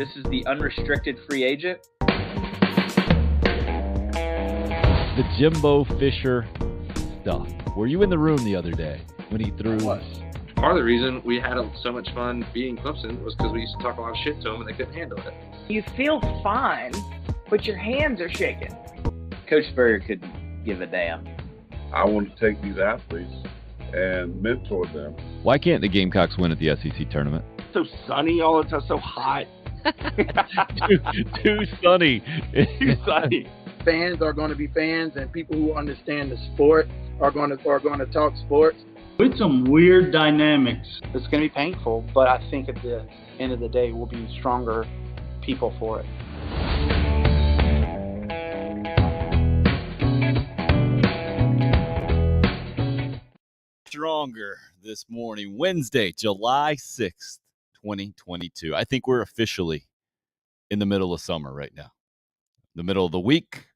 This is the unrestricted free agent. The Jimbo Fisher stuff. Were you in the room the other day when he threw? Part of the reason we had so much fun being Clemson was because we used to talk a lot of shit to them and they couldn't handle it. You feel fine, but your hands are shaking. Coach Spurrier couldn't give a damn. I want to take these athletes and mentor them. Why can't the Gamecocks win at the SEC tournament? So sunny all the time, so hot. Too sunny. Too sunny. Fans are going to be fans, and people who understand the sport are going to talk sports. With some weird dynamics. It's going to be painful, but I think at the end of the day, we'll be stronger people for it. Stronger this morning, Wednesday, July 6th, 2022. I think we're officially in the middle of summer right now. The middle of the week,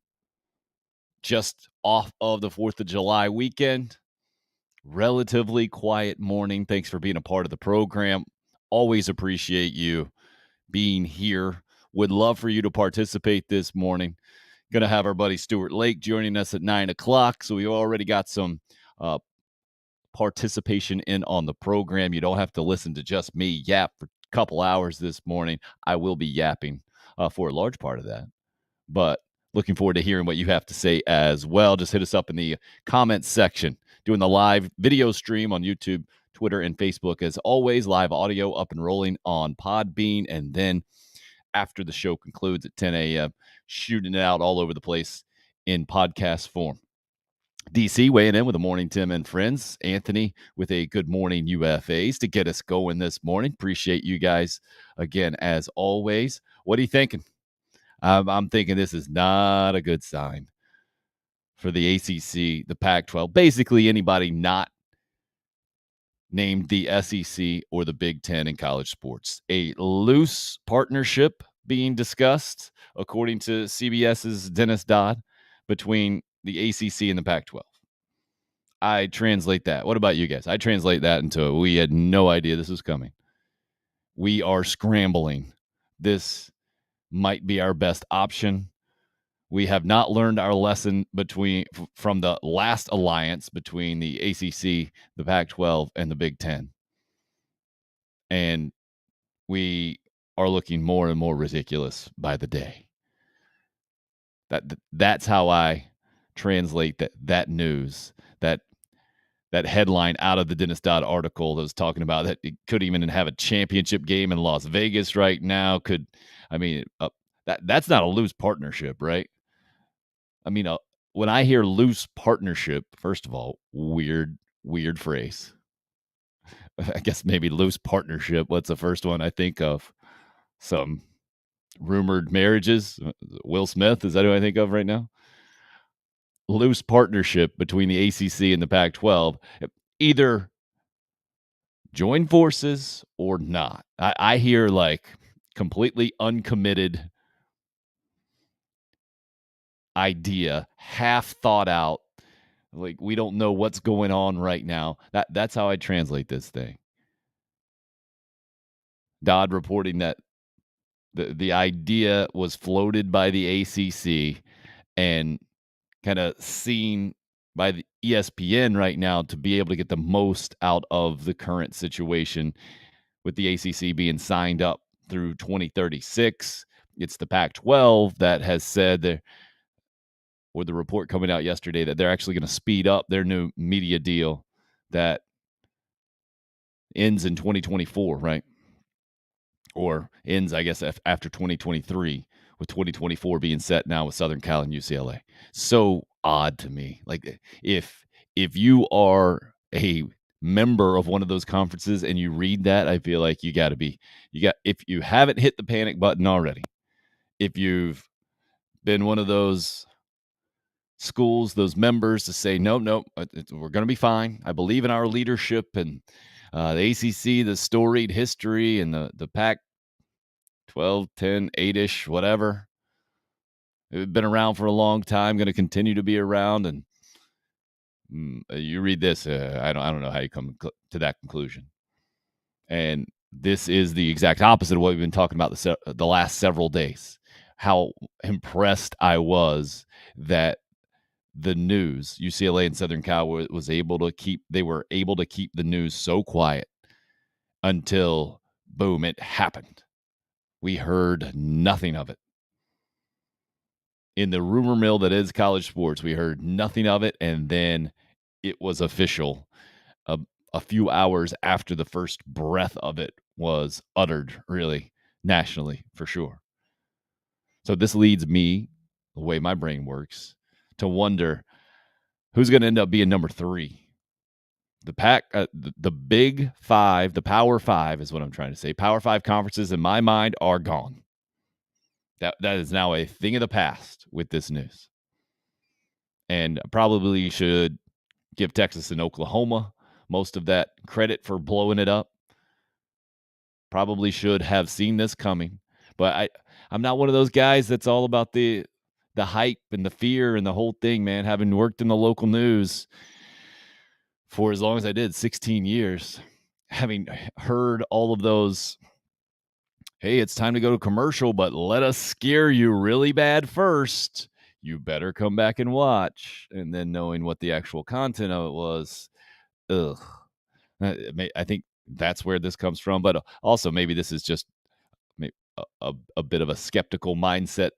just off of the 4th of July weekend. Relatively quiet morning. Thanks for being a part of the program. Always appreciate you being here. Would love for you to participate this morning. Going to have our buddy Stuart Lake joining us at 9 o'clock. So we already got some participation in on the program. You don't have to listen to just me yap for a couple hours this morning. I will be yapping for a large part of that. But looking forward to hearing what you have to say as well. Just hit us up in the comments section. Doing the live video stream on YouTube, Twitter, and Facebook. As always, live audio up and rolling on Podbean. And then after the show concludes at 10 a.m., shooting it out all over the place in podcast form. DC weighing in with the Morning Tim and Friends. Anthony with a Good Morning UFAs to get us going this morning. Appreciate you guys again, as always. What are you thinking? I'm thinking this is not a good sign for the ACC, the Pac-12, basically anybody not named the SEC or the Big Ten in college sports. A loose partnership being discussed, according to CBS's Dennis Dodd, between the ACC and the Pac-12. I translate that. What about you guys? I translate that into we had no idea this was coming. We are scrambling. This might be our best option. We have not learned our lesson from the last alliance between the ACC, the Pac-12, and the Big Ten. And we are looking more and more ridiculous by the day. That's how I translate that news, that headline out of the Dennis Dodd article that was talking about that it could even have a championship game in Las Vegas right now. That's not a loose partnership, right? I mean, when I hear loose partnership, first of all, weird phrase. I guess maybe loose partnership. What's the first one I think of? Some rumored marriages. Will Smith, is that who I think of right now? Loose partnership between the ACC and the Pac-12. Either join forces or not. I hear like completely uncommitted idea, half thought out, like we don't know what's going on right now. That's how I translate this thing. Dodd reporting that the idea was floated by the ACC and kind of seen by the ESPN right now to be able to get the most out of the current situation with the ACC being signed up through 2036. It's the Pac-12 that has said or the report coming out yesterday that they're actually going to speed up their new media deal that ends in 2024, right? Or ends, I guess, after 2023, with 2024 being set now with Southern Cal and UCLA. So odd to me. Like if you are a member of one of those conferences and you read that, I feel like if you haven't hit the panic button already, if you've been one of those schools, those members to say, no, we're going to be fine. I believe in our leadership and the ACC, the storied history, and the Pac-12, 10, 8-ish, whatever. It's been around for a long time, going to continue to be around. And you read this, I don't know how you come to that conclusion. And this is the exact opposite of what we've been talking about the last several days. How impressed I was that the news, UCLA and Southern Cal, was able to keep the news so quiet until, boom, it happened. We heard nothing of it. In the rumor mill that is college sports, we heard nothing of it, and then it was official a few hours after the first breath of it was uttered, really, nationally, for sure. So this leads me, the way my brain works, to wonder who's going to end up being number 3. The Big Five, the Power Five is what I'm trying to say. Power Five conferences, in my mind, are gone. That is now a thing of the past with this news. And probably should give Texas and Oklahoma most of that credit for blowing it up. Probably should have seen this coming. But I'm not one of those guys that's all about the hype and the fear and the whole thing, man. Having worked in the local news for as long as I did, 16 years, having heard all of those, hey, it's time to go to commercial, but let us scare you really bad first. You better come back and watch. And then knowing what the actual content of it was, ugh. I think that's where this comes from. But also maybe this is just a bit of a skeptical mindset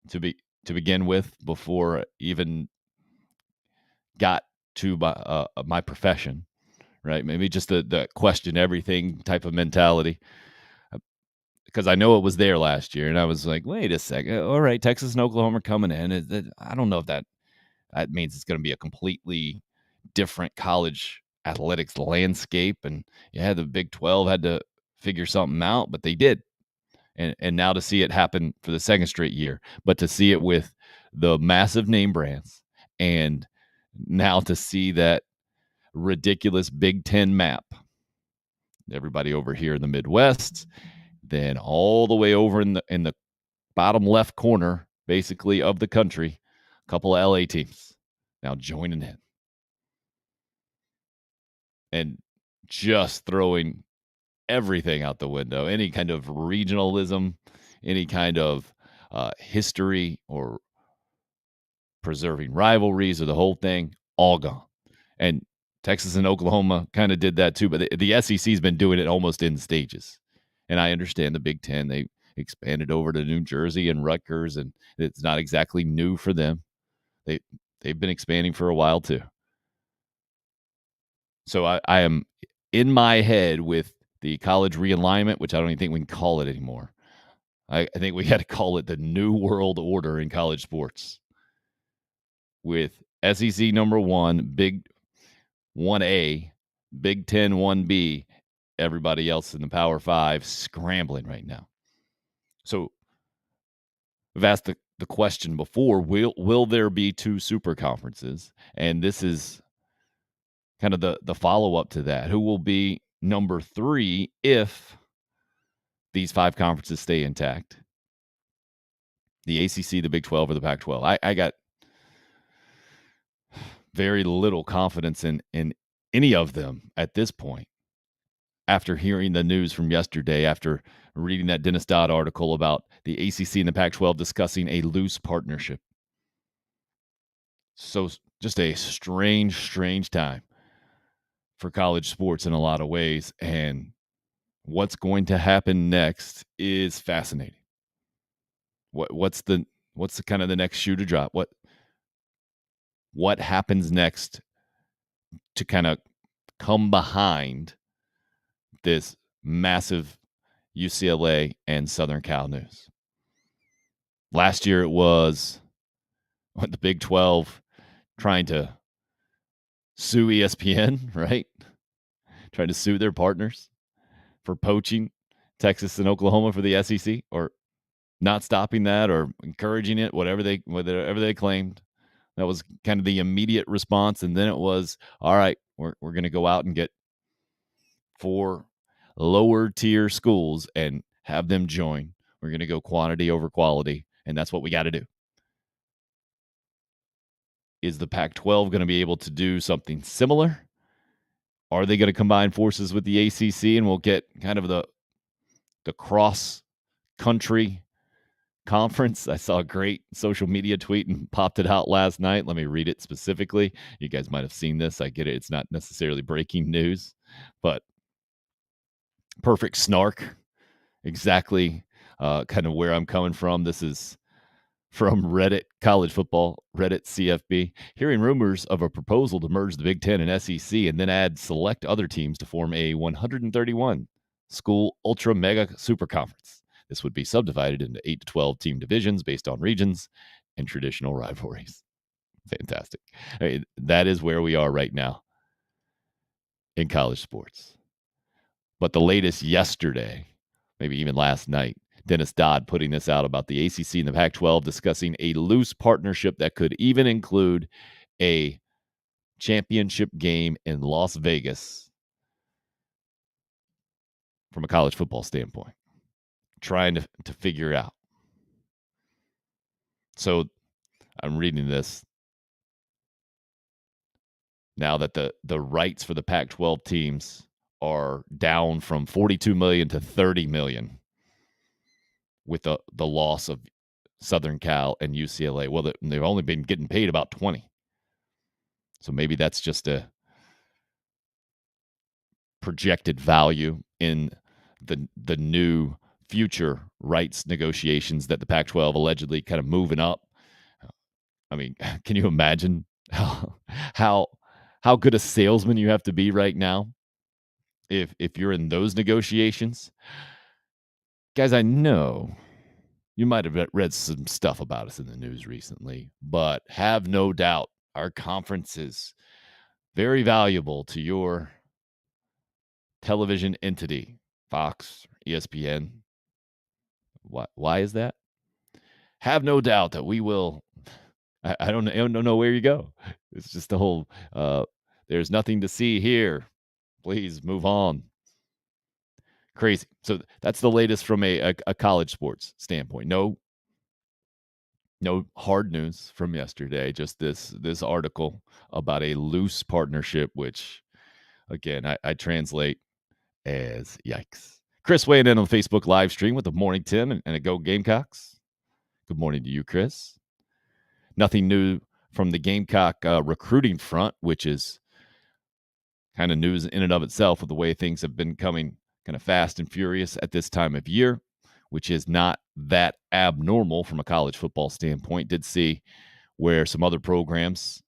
to begin with before even got to my profession, right? Maybe just the question everything type of mentality. Because I know it was there last year, and I was like, wait a second. All right, Texas and Oklahoma are coming in. I don't know if that means it's going to be a completely different college athletics landscape. And yeah, the Big 12 had to figure something out, but they did. And now to see it happen for the second straight year, but to see it with the massive name brands, and now to see that ridiculous Big 10 map, everybody over here in the Midwest, then all the way over in the bottom left corner, basically, of the country, a couple of LA teams now joining in. And just throwing everything out the window, any kind of regionalism, any kind of history or preserving rivalries or the whole thing, all gone. And Texas and Oklahoma kind of did that too, but the SEC's been doing it almost in stages. And I understand the Big Ten, they expanded over to New Jersey and Rutgers, and it's not exactly new for them. They've been expanding for a while too. So I am in my head with the college realignment, which I don't even think we can call it anymore. I think we got to call it the New World Order in college sports, with SEC number 1, Big 1A, Big 10 1B, everybody else in the Power 5 scrambling right now. So we've asked the question before, will there be 2 super conferences? And this is kind of the follow-up to that. Who will be number 3 if these 5 conferences stay intact? The ACC, the Big 12, or the Pac-12? I got very little confidence in any of them at this point. After hearing the news from yesterday, after reading that Dennis Dodd article about the ACC and the Pac-12 discussing a loose partnership. So just a strange time for college sports in a lot of ways. And what's going to happen next is fascinating. What's the kind of the next shoe to drop? What happens next to kind of come behind this massive UCLA and Southern Cal news? Last year it was the Big 12 trying to sue ESPN, right? Trying to sue their partners for poaching Texas and Oklahoma for the SEC, or not stopping that or encouraging it, whatever they claimed. That was kind of the immediate response. And then it was, all right, we're going to go out and get 4 lower tier schools and have them join. We're going to go quantity over quality, and that's what we got to do. Is the Pac-12 going to be able to do something similar? Are they going to combine forces with the ACC and we'll get kind of the cross-country conference? I saw a great social media tweet and popped it out last night. Let me read it specifically. You guys might have seen this. I get it. It's not necessarily breaking news, but perfect snark. Exactly kind of where I'm coming from. This is from Reddit, college football, Reddit CFB. Hearing rumors of a proposal to merge the Big Ten and SEC and then add select other teams to form a 131 school ultra mega super conference. This would be subdivided into 8 to 12 team divisions based on regions and traditional rivalries. Fantastic. I mean, that is where we are right now in college sports. But the latest yesterday, maybe even last night, Dennis Dodd putting this out about the ACC and the Pac-12 discussing a loose partnership that could even include a championship game in Las Vegas from a college football standpoint, trying to figure out. So I'm reading this now that the rights for the Pac-12 teams are down from $42 million to $30 million with the loss of Southern Cal and UCLA. Well, they've only been getting paid about 20. So maybe that's just a projected value in the new future rights negotiations that the Pac-12 allegedly kind of moving up. I mean, can you imagine how good a salesman you have to be right now if you're in those negotiations? Guys, I know you might have read some stuff about us in the news recently, but have no doubt our conference is very valuable to your television entity, Fox, ESPN. Why is that? Have no doubt that we will. I don't know where you go. It's just the whole, there's nothing to see here. Please move on. Crazy. So that's the latest from a college sports standpoint. No hard news from yesterday. Just this article about a loose partnership, which, again, I translate as yikes. Chris weighing in on the Facebook live stream with the Morning Tim and a Go Gamecocks. Good morning to you, Chris. Nothing new from the Gamecock recruiting front, which is kind of news in and of itself with the way things have been coming kind of fast and furious at this time of year, which is not that abnormal from a college football standpoint. Did see where some other programs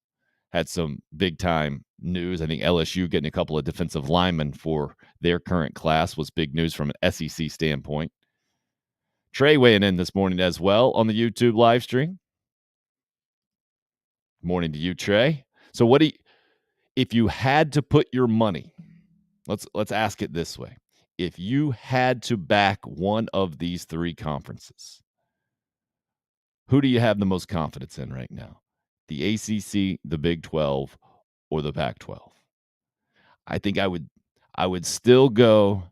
had some big-time news. I think LSU getting a couple of defensive linemen for their current class was big news from an SEC standpoint. Trey weighing in this morning as well on the YouTube live stream. Morning to you, Trey. So if you had to put your money, let's ask it this way. If you had to back one of these three conferences, who do you have the most confidence in right now? The ACC, the Big 12, or the Pac-12? I think I would still go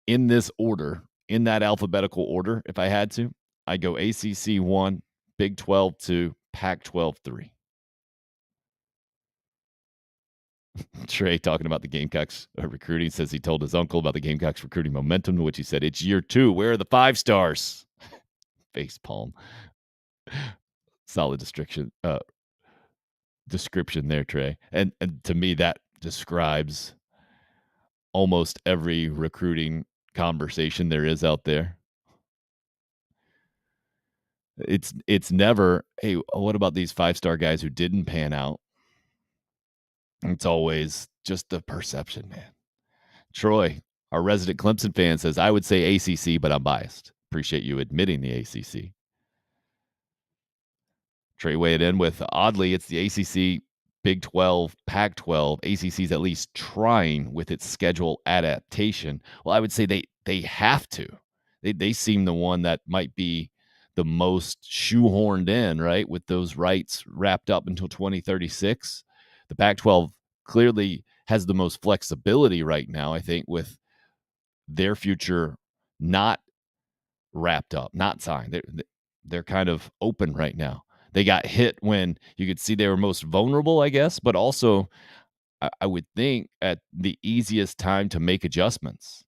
in this order, in that alphabetical order. If I had to, I'd go ACC 1, Big 12 2, Pac-12 3. Trey talking about the Gamecocks recruiting says he told his uncle about the Gamecocks recruiting momentum, to which he said, "It's year 2. Where are the 5 stars?" Face palm. Solid description there, Trey. And to me, that describes almost every recruiting conversation there is out there. It's never, hey, what about these 5-star guys who didn't pan out? It's always just the perception, man. Troy, our resident Clemson fan, says, I would say ACC, but I'm biased. Appreciate you admitting the ACC. Trey weighed in with, oddly, it's the ACC, Big 12, Pac-12. ACC's at least trying with its schedule adaptation. Well, I would say they have to. They seem the one that might be the most shoehorned in, right, with those rights wrapped up until 2036. The Pac-12 clearly has the most flexibility right now, I think, with their future not wrapped up, not signed. They're kind of open right now. They got hit when you could see they were most vulnerable, I guess, but also I would think at the easiest time to make adjustments.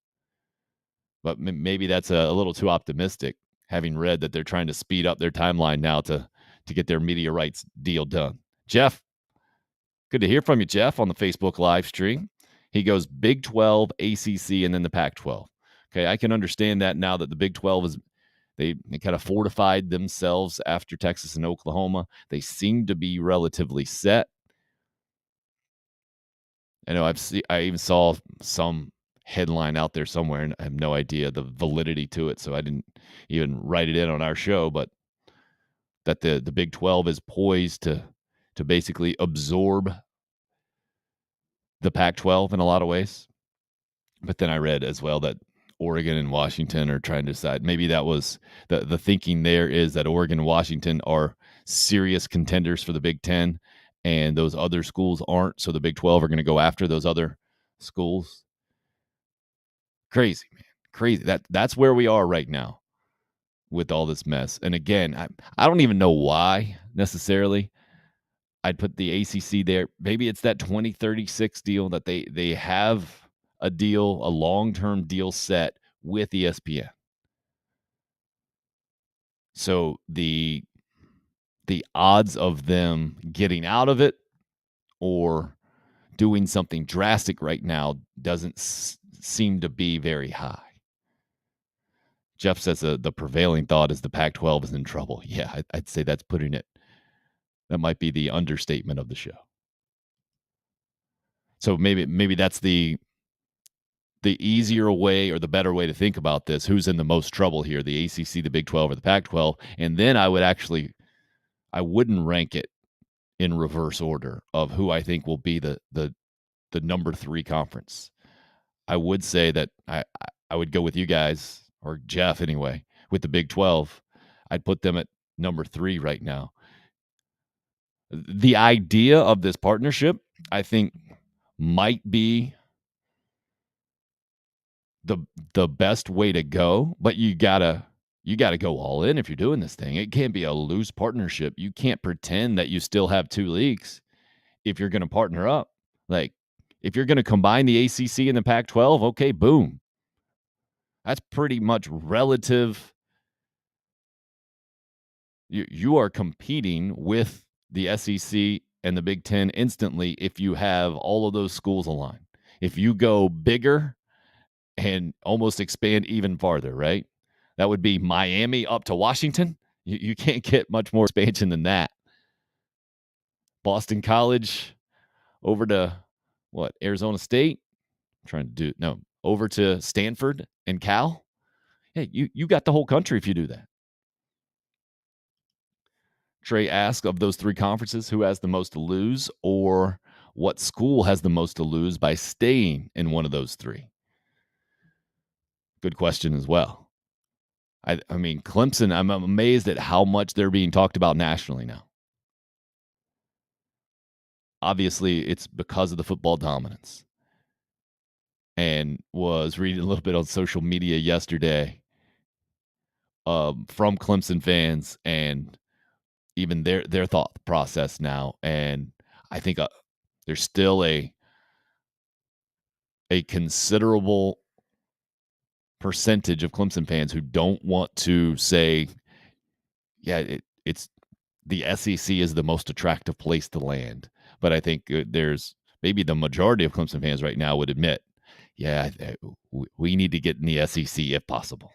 But maybe that's a little too optimistic, having read that they're trying to speed up their timeline now to get their media rights deal done. Jeff, good to hear from you, Jeff, on the Facebook live stream. He goes Big 12, ACC, and then the Pac-12. Okay, I can understand that now that the Big 12 is they kind of fortified themselves after Texas and Oklahoma. They seem to be relatively set. I know I even saw some headline out there somewhere, and I have no idea the validity to it, so I didn't even write it in on our show, but that the Big 12 is poised to basically absorb the Pac-12 in a lot of ways. But then I read as well that Oregon and Washington are trying to decide. Maybe that was the thinking there is that Oregon and Washington are serious contenders for the Big Ten, and those other schools aren't. So the Big 12 are going to go after those other schools. Crazy, man. Crazy. That's where we are right now with all this mess. And again, I don't even know why necessarily I'd put the ACC there. Maybe it's that 2036 deal that they have a deal, a long-term deal set with ESPN. So the odds of them getting out of it or doing something drastic right now doesn't seem to be very high. Jeff says the prevailing thought is the Pac-12 is in trouble. Yeah, I'd say that's putting it. That might be the understatement of the show. So maybe that's the easier way or the better way to think about this. Who's in the most trouble here, the ACC, the Big 12, or the Pac-12? And then I wouldn't rank it in reverse order of who I think will be the number 3 conference. I would say that I would go with you guys, or Jeff anyway, with the Big 12. I'd put them at number 3 right now. The idea of this partnership, I think, might be the best way to go, but you gotta go all in if you're doing this thing. It can't be a loose partnership. You can't pretend that you still have 2 leagues if you're going to partner up. Like, if you're going to combine the ACC and the Pac-12, okay, boom. That's pretty much relative. You are competing with the SEC and the Big Ten instantly if you have all of those schools aligned. If you go bigger and almost expand even farther, right? That would be Miami up to Washington. You can't get much more expansion than that. Boston College over to Arizona State? Over to Stanford and Cal. Hey, you got the whole country if you do that. Trey asked, of those 3 conferences, who has the most to lose, or what school has the most to lose by staying in one of those 3? Good question as well. I mean, Clemson, I'm amazed at how much they're being talked about nationally now. Obviously, it's because of the football dominance. And was reading a little bit on social media yesterday from Clemson fans and even their thought process now. And I think there's still a considerable percentage of Clemson fans who don't want to say, yeah, it's the SEC is the most attractive place to land. But I think there's maybe the majority of Clemson fans right now would admit, yeah, we need to get in the SEC if possible.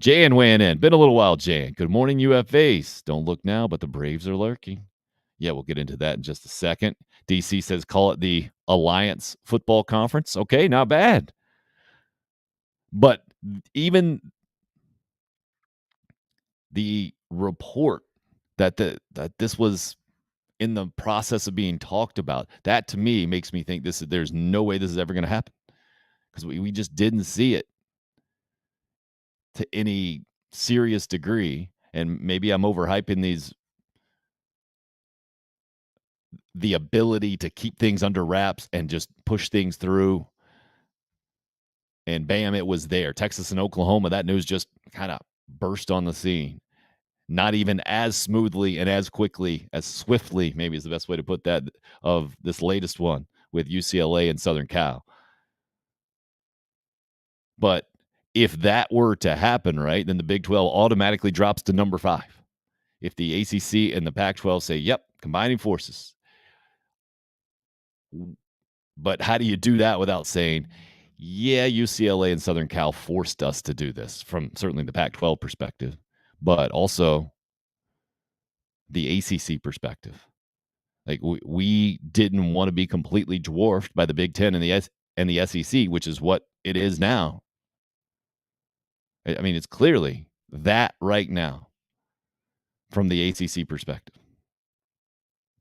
Jan weighing in. Been a little while, Jan. Good morning, UFAs. Don't look now, but the Braves are lurking. Yeah, we'll get into that in just a second. DC says call it the Alliance Football Conference. Okay, not bad. But even the report that this was in the process of being talked about, that to me makes me think there's no way this is ever going to happen, because we just didn't see it to any serious degree. And maybe I'm overhyping the ability to keep things under wraps and just push things through. And bam, it was there. Texas and Oklahoma, that news just kind of burst on the scene. not even as smoothly and as quickly, as swiftly, maybe is the best way to put that, of this latest one with UCLA and Southern Cal. But if that were to happen, right, then the Big 12 automatically drops to number 5. If the ACC and the Pac-12 say, yep, combining forces. But how do you do that without saying, yeah, UCLA and Southern Cal forced us to do this, from certainly the Pac-12 perspective, but also the ACC perspective? Like, we didn't want to be completely dwarfed by the Big Ten and the SEC, which is what it is now. I mean, it's clearly that right now from the ACC perspective.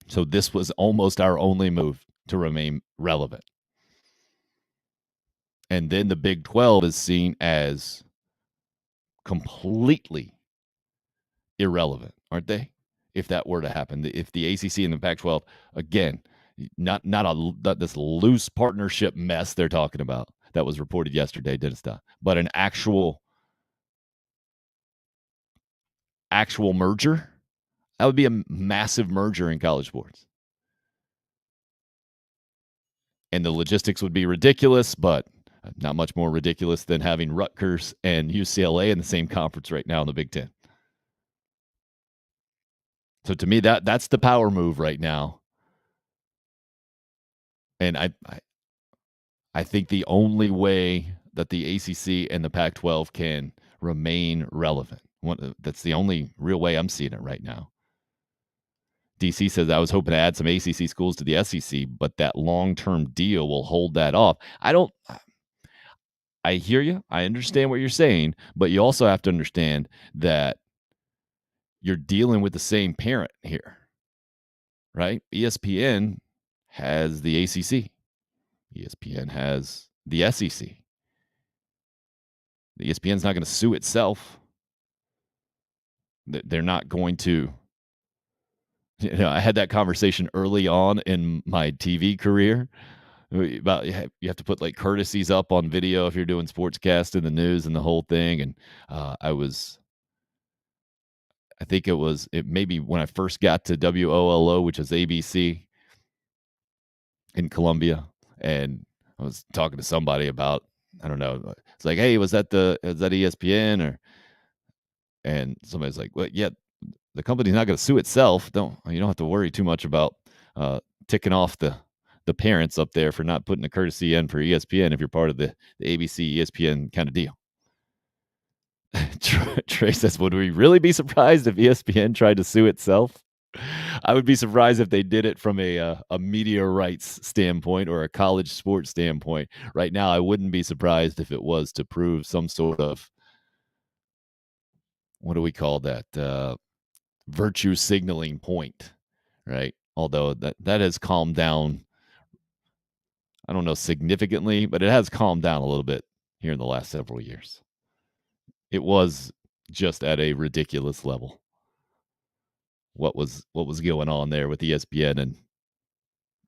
So this was almost our only move to remain relevant. And then the Big 12 is seen as completely irrelevant, aren't they? If that were to happen, if the ACC and the Pac-12, again, not this loose partnership mess they're talking about that was reported yesterday, Dennis, but an actual merger, that would be a massive merger in college sports. And the logistics would be ridiculous, but not much more ridiculous than having Rutgers and UCLA in the same conference right now in the Big Ten. So to me, that's the power move right now. And I think the only way that the ACC and the Pac-12 can remain relevant, that's the only real way I'm seeing it right now. DC says, I was hoping to add some ACC schools to the SEC, but that long-term deal will hold that off. I hear you. I understand what you're saying, but you also have to understand that you're dealing with the same parent here, right? ESPN has the ACC. ESPN has the SEC. The ESPN's not going to sue itself. They're not going to. I had that conversation early on in my TV career about you have to put like courtesies up on video if you're doing sportscast in the news and the whole thing. And I think it maybe when I first got to WOLO, which is ABC in Columbia, and I was talking to somebody about, I don't know, it's like, hey, is that ESPN? And somebody's like, well, yeah, the company's not going to sue itself. You don't have to worry too much about ticking off the parents up there for not putting a courtesy in for ESPN if you're part of the ABC ESPN kind of deal. Trey says, would we really be surprised if ESPN tried to sue itself? I would be surprised if they did it from a media rights standpoint or a college sports standpoint. Right now, I wouldn't be surprised if it was to prove some sort of, what do we call that? Virtue signaling point, right? Although that has calmed down, I don't know significantly, but it has calmed down a little bit here in the last several years. It was just at a ridiculous level. What was going on there with ESPN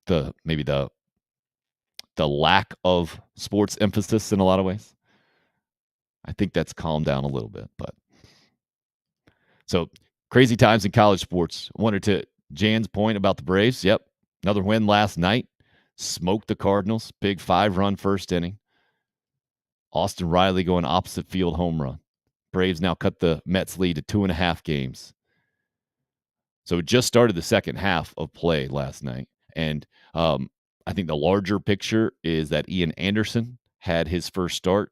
and maybe the lack of sports emphasis in a lot of ways. I think that's calmed down a little bit, but so crazy times in college sports. I wanted to Jan's point about the Braves. Yep. Another win last night. Smoked the Cardinals. Big 5-run first inning. Austin Riley going opposite field home run. Braves now cut the Mets lead to 2.5 games. So it just started the second half of play last night. And I think the larger picture is that Ian Anderson had his first start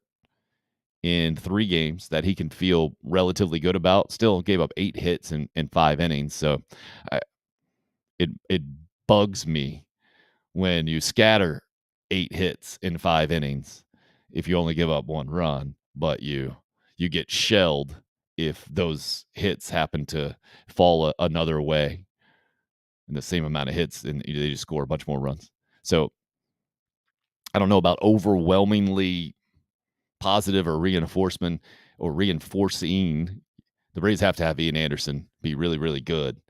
in 3 games that he can feel relatively good about. Still gave up 8 hits in 5 innings. So it bugs me when you scatter 8 hits in 5 innings if you only give up 1 run, but you get shelled if those hits happen to fall another way in the same amount of hits and they just score a bunch more runs. So I don't know about overwhelmingly positive or reinforcing. The Braves have to have Ian Anderson be really, really good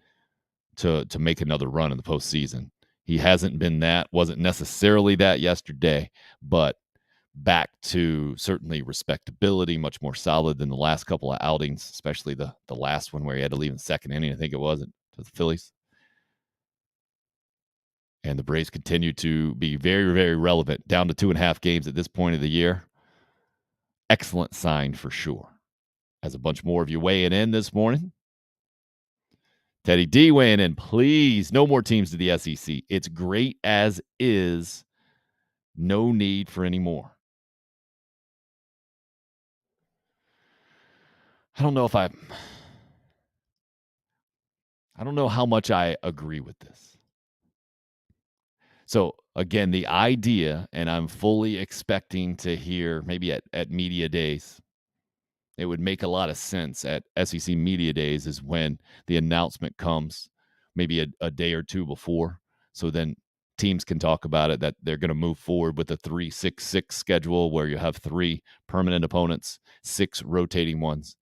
to make another run in the postseason. He hasn't been that, wasn't necessarily that yesterday, but back to certainly respectability, much more solid than the last couple of outings, especially the last one where he had to leave in second inning, I think it was, to the Phillies. And the Braves continue to be very, very relevant, down to 2.5 games at this point of the year. Excellent sign for sure. As a bunch more of you weighing in this morning. Teddy D weighing in, please. No more teams to the SEC. It's great as is. No need for any more. I don't know how much I agree with this. So again, the idea, and I'm fully expecting to hear maybe at media days, it would make a lot of sense at SEC media days is when the announcement comes maybe a day or two before. So then teams can talk about it, that they're going to move forward with a 3-6-6 schedule where you have 3 permanent opponents, 6 rotating ones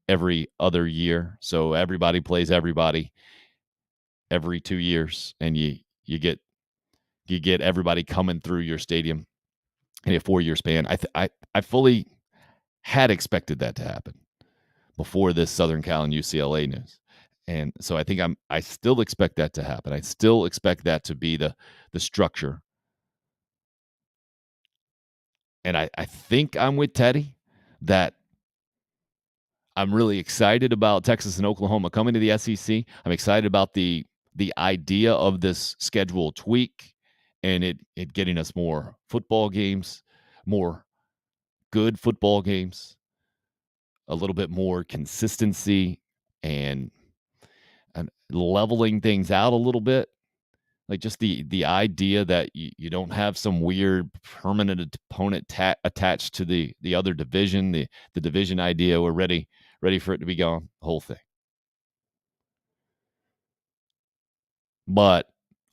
every other year. So everybody plays everybody every 2 years, and you get everybody coming through your stadium in a 4-year span. I fully had expected that to happen before this Southern Cal and UCLA news. And so I still expect that to happen. I still expect that to be the structure. And I think I'm with Teddy that I'm really excited about Texas and Oklahoma coming to the SEC. I'm excited about the idea of this schedule tweak and it getting us more football games, more good football games, a little bit more consistency and leveling things out a little bit. Like just the idea that you don't have some weird permanent opponent attached to the other division, the division idea. We're ready for it to be gone, the whole thing. But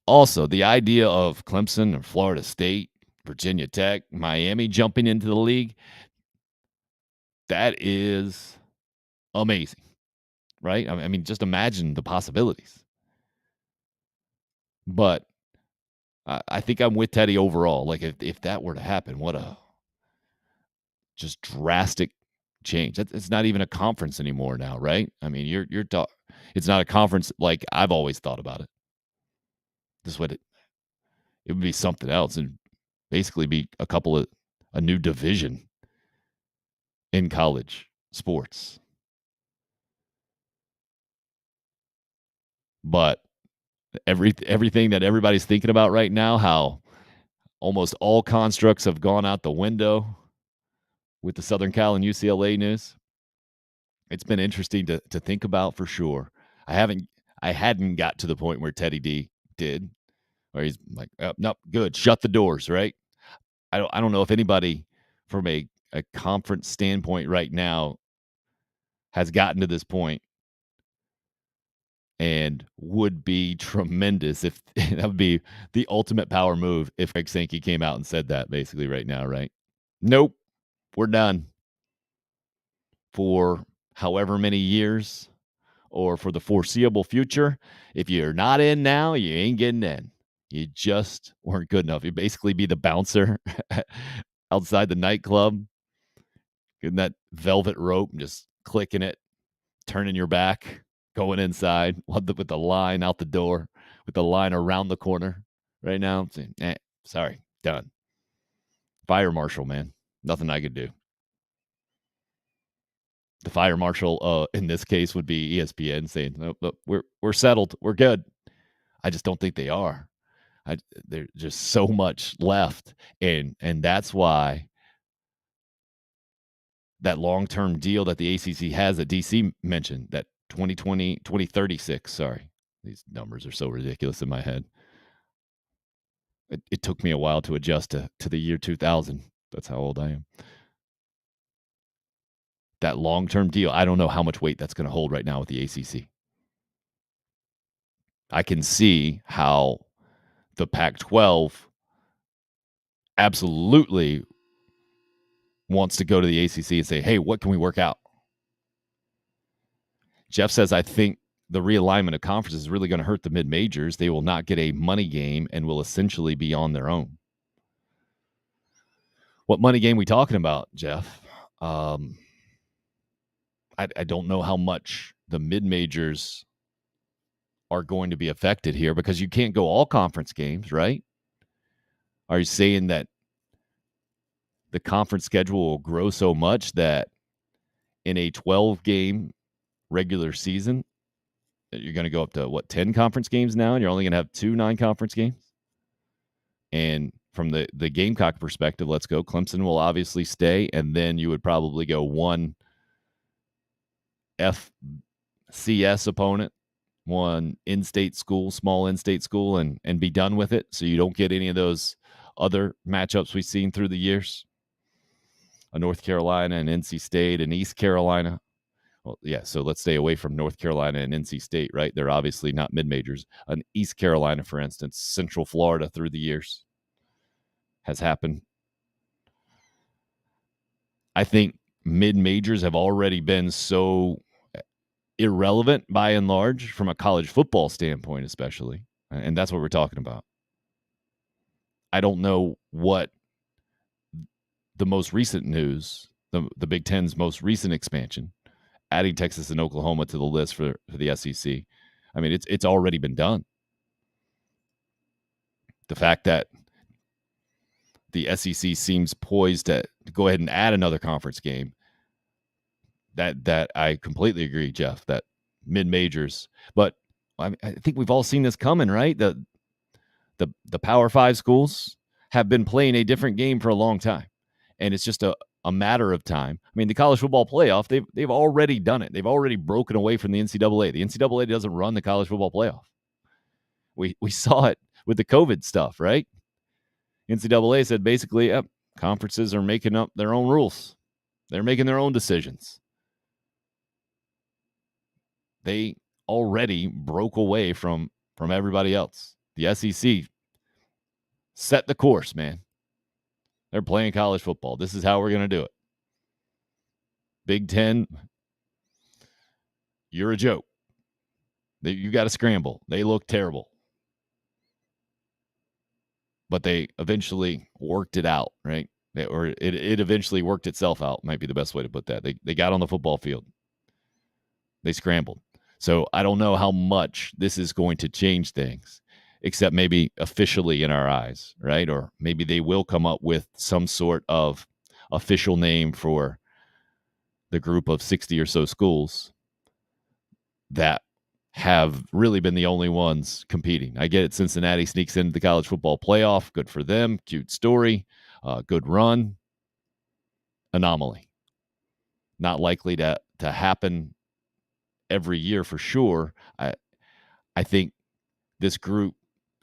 also the idea of Clemson or Florida State, Virginia Tech, Miami jumping into the league, that is amazing, right? I mean, just imagine the possibilities. But I think I'm with Teddy overall. Like if that were to happen, what a just drastic change. It's not even a conference anymore now, right? I mean, it's not a conference like I've always thought about it. This would it would be something else and basically be a new division in college sports. But everything that everybody's thinking about right now, how almost all constructs have gone out the window with the Southern Cal and UCLA news. It's been interesting to think about for sure. I hadn't got to the point where Teddy D did, where he's like, oh, nope, good, shut the doors, right? I don't know if anybody from a conference standpoint right now has gotten to this point and would be tremendous if that would be the ultimate power move if Greg Sankey came out and said that basically right now, right? Nope, we're done for however many years or for the foreseeable future. If you're not in now, you ain't getting in. You just weren't good enough. You basically be the bouncer outside the nightclub, getting that velvet rope and just clicking it, turning your back, going inside with the line out the door, with the line around the corner. Right now, I'm saying, sorry, done. Fire marshal, man. Nothing I could do. The fire marshal in this case would be ESPN saying, nope, we're settled. We're good. I just don't think they are. There's just so much left. And that's why that long-term deal that the ACC has that DC mentioned, that 2036, sorry. These numbers are so ridiculous in my head. It took me a while to adjust to the year 2000. That's how old I am. That long-term deal, I don't know how much weight that's going to hold right now with the ACC. I can see how the Pac-12 absolutely wants to go to the ACC and say, hey, what can we work out? Jeff says, I think the realignment of conferences is really going to hurt the mid-majors. They will not get a money game and will essentially be on their own. What money game we talking about, Jeff? I don't know how much the mid-majors are going to be affected here because you can't go all conference games, right? Are you saying that the conference schedule will grow so much that in a 12-game regular season, that you're going to go up to, 10 conference games now, and you're only going to have 2 non-conference games? And from the Gamecock perspective, let's go. Clemson will obviously stay, and then you would probably go one FCS opponent, one in-state school, small in-state school, and be done with it, so you don't get any of those other matchups we've seen through the years. A North Carolina and NC State and East Carolina. Well, yeah, so let's stay away from North Carolina and NC State, right? They're obviously not mid-majors. An East Carolina, for instance, Central Florida through the years has happened. I think mid-majors have already been so irrelevant by and large from a college football standpoint, especially. And that's what we're talking about. I don't know what the most recent news, the Big Ten's most recent expansion, adding Texas and Oklahoma to the list for the SEC. I mean, it's already been done. The fact that the SEC seems poised to go ahead and add another conference game, that I completely agree, Jeff, that mid-majors. But I think we've all seen this coming, right? The Power 5 schools have been playing a different game for a long time. And it's just a matter of time. I mean, the college football playoff, they've already done it. They've already broken away from the NCAA. The NCAA doesn't run the college football playoff. We saw it with the COVID stuff, right? NCAA said basically, conferences are making up their own rules. They're making their own decisions. They already broke away from everybody else. The SEC set the course, man. They're playing college football. This is how we're going to do it. Big Ten, you're a joke. You got to scramble. They look terrible. But they eventually worked it out, right? It eventually worked itself out, might be the best way to put that. They got on the football field. They scrambled. So I don't know how much this is going to change things, except maybe officially in our eyes, right? Or maybe they will come up with some sort of official name for the group of 60 or so schools that have really been the only ones competing. I get it. Cincinnati sneaks into the college football playoff. Good for them. Cute story. Good run. Anomaly. Not likely to happen every year for sure. I think this group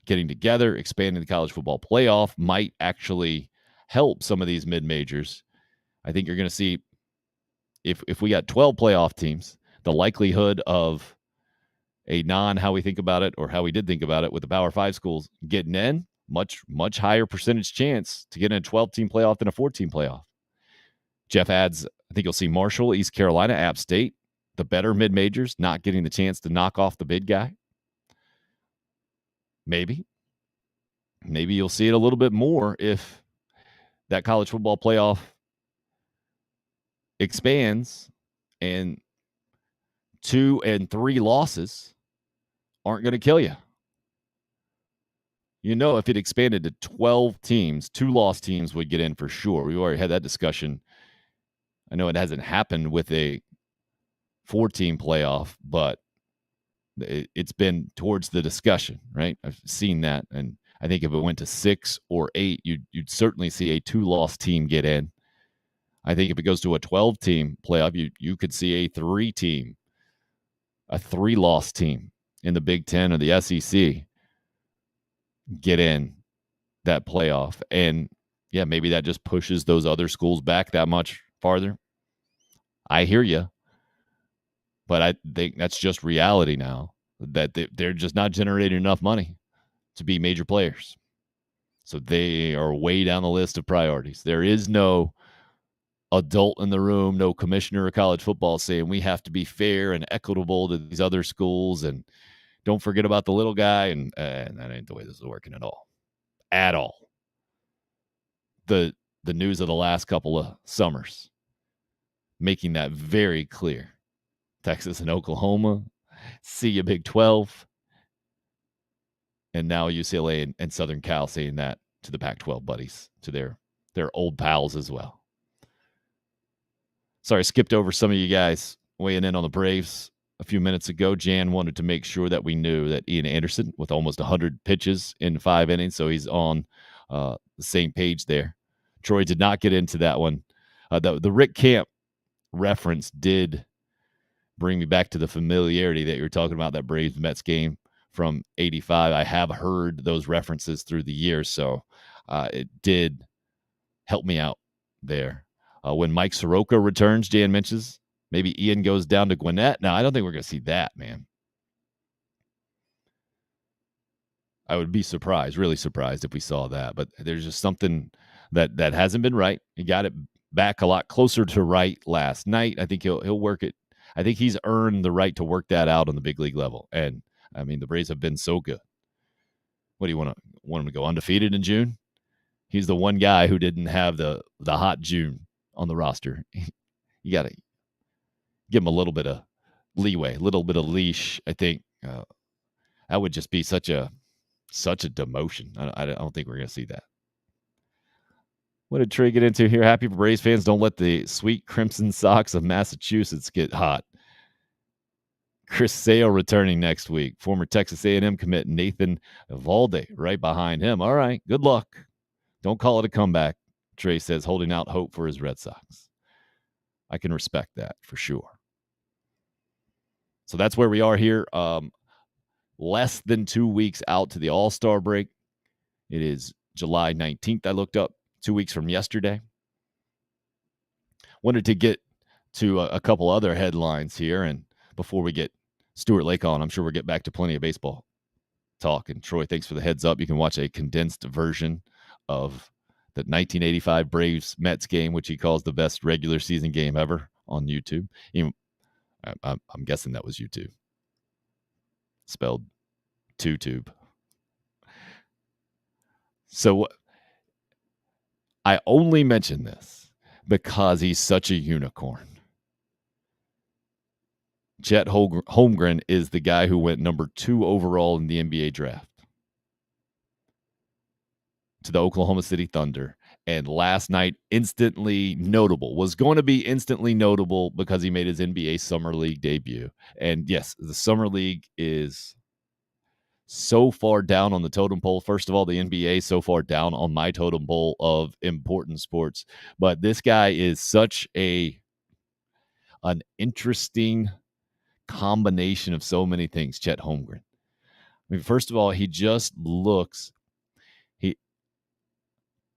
getting together, expanding the college football playoff might actually help some of these mid-majors. I think you're going to see if we got 12 playoff teams, the likelihood of a how we think about it or how we did think about it with the Power 5 schools getting in, much higher percentage chance to get in a 12-team playoff than a 14-team playoff. Jeff adds, I think you'll see Marshall, East Carolina, App State, the better mid-majors not getting the chance to knock off the big guy. Maybe you'll see it a little bit more if that college football playoff expands and 2 and 3 losses aren't going to kill you. You know, if it expanded to 12 teams, 2 lost teams would get in for sure. We already had that discussion. I know it hasn't happened with a 4-team playoff, but it's been towards the discussion, right? I've seen that. And I think if it went to 6 or 8, you'd certainly see a 2-loss team get in. I think if it goes to a 12-team playoff, you could see a 3-team, a 3-loss team in the Big Ten or the SEC get in that playoff. And yeah, maybe that just pushes those other schools back that much farther. I hear you. But I think that's just reality now, that they're just not generating enough money to be major players. So they are way down the list of priorities. There is no adult in the room, no commissioner of college football saying we have to be fair and equitable to these other schools and don't forget about the little guy. And that ain't the way this is working at all. At all. The the news of the last couple of summers, making that very clear. Texas and Oklahoma, see you Big 12, and now UCLA and Southern Cal saying that to the Pac-12 buddies, to their old pals as well. Sorry, I skipped over some of you guys weighing in on the Braves a few minutes ago. Jan wanted to make sure that we knew that Ian Anderson, with almost 100 pitches in 5 innings, so he's on the same page there. Troy did not get into that one. The Rick Camp reference did bring me back to the familiarity that you're talking about, that Braves-Mets game from 85. I have heard those references through the years, so it did help me out there. When Mike Soroka returns, Jan mentions, maybe Ian goes down to Gwinnett. No, I don't think we're going to see that, man. I would be surprised, really surprised if we saw that. But there's just something that hasn't been right. He got it back a lot closer to right last night. I think he'll work it. I think he's earned the right to work that out on the big league level. And, I mean, the Braves have been so good. What do you want him to go undefeated in June? He's the one guy who didn't have the hot June on the roster. You got to give him a little bit of leeway, a little bit of leash. I think that would just be such a demotion. I don't think we're going to see that. What did Trey get into here? Happy for Braves fans. Don't let the sweet Crimson Sox of Massachusetts get hot. Chris Sale returning next week. Former Texas A&M commit Nathan Evalde right behind him. All right, good luck. Don't call it a comeback, Trey says, holding out hope for his Red Sox. I can respect that for sure. So that's where we are here. Less than 2 weeks out to the All-Star break. It is July 19th, I looked up, 2 weeks from yesterday. Wanted to get to a couple other headlines here, and before we get Stuart Lake on, I'm sure we'll get back to plenty of baseball talk. And Troy, thanks for the heads up. You can watch a condensed version of the 1985 Braves-Mets game, which he calls the best regular season game ever, on YouTube. I'm guessing that was YouTube. Spelled two-tube. So I only mention this because he's such a unicorn. Chet Holmgren is the guy who went number 2 overall in the NBA draft to the Oklahoma City Thunder. And last night, instantly notable, was going to be instantly notable because he made his NBA Summer League debut. And yes, the Summer League is so far down on the totem pole. First of all, the NBA so far down on my totem pole of important sports. But this guy is such an interesting combination of so many things, Chet Holmgren. I mean, first of all, he just looks...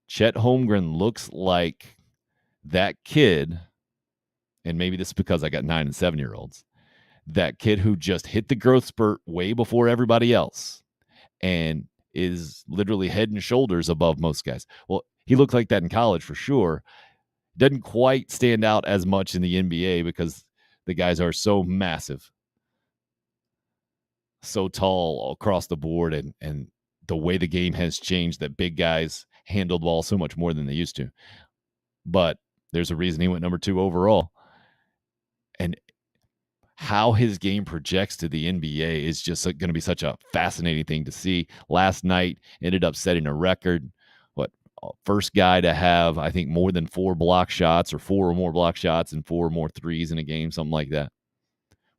Chet Holmgren looks like that kid, and maybe this is because I got 9 and 7-year-olds, that kid who just hit the growth spurt way before everybody else and is literally head and shoulders above most guys. Well, he looked like that in college for sure. Doesn't quite stand out as much in the NBA because the guys are so massive, so tall across the board, and the way the game has changed, that big guys handle the ball so much more than they used to. But there's a reason he went number 2 overall. And how his game projects to the NBA is just going to be such a fascinating thing to see. Last night ended up setting a record. First guy to have, I think, more than 4 block shots, or 4 or more block shots and 4 or more threes in a game, something like that,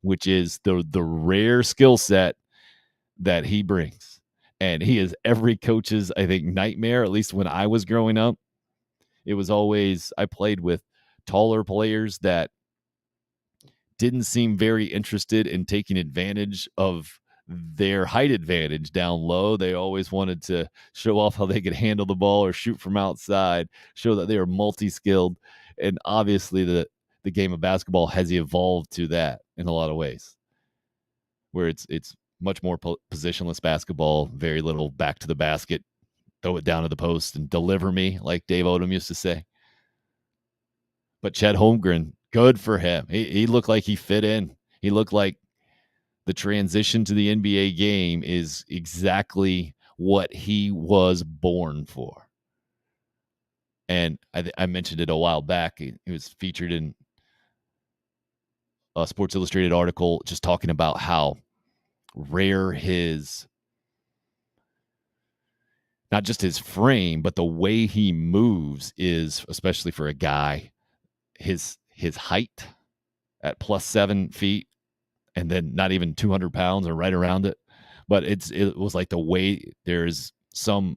which is the rare skill set that he brings. And he is every coach's, I think, nightmare. At least when I was growing up, it was always, I played with taller players that didn't seem very interested in taking advantage of their height advantage down low. They always wanted to show off how they could handle the ball or shoot from outside, show that they are multi-skilled. And obviously the game of basketball has evolved to that in a lot of ways, where it's much more positionless basketball, very little back to the basket, throw it down to the post and deliver me, like Dave Odom used to say. But Chet Holmgren, good for him. He looked like he fit in. He looked like the transition to the NBA game is exactly what he was born for. And I mentioned it a while back. It was featured in a Sports Illustrated article just talking about how rare not just his frame, but the way he moves is, especially for a guy, his height at plus 7 feet and then not even 200 pounds or right around it. But it was like the way there's some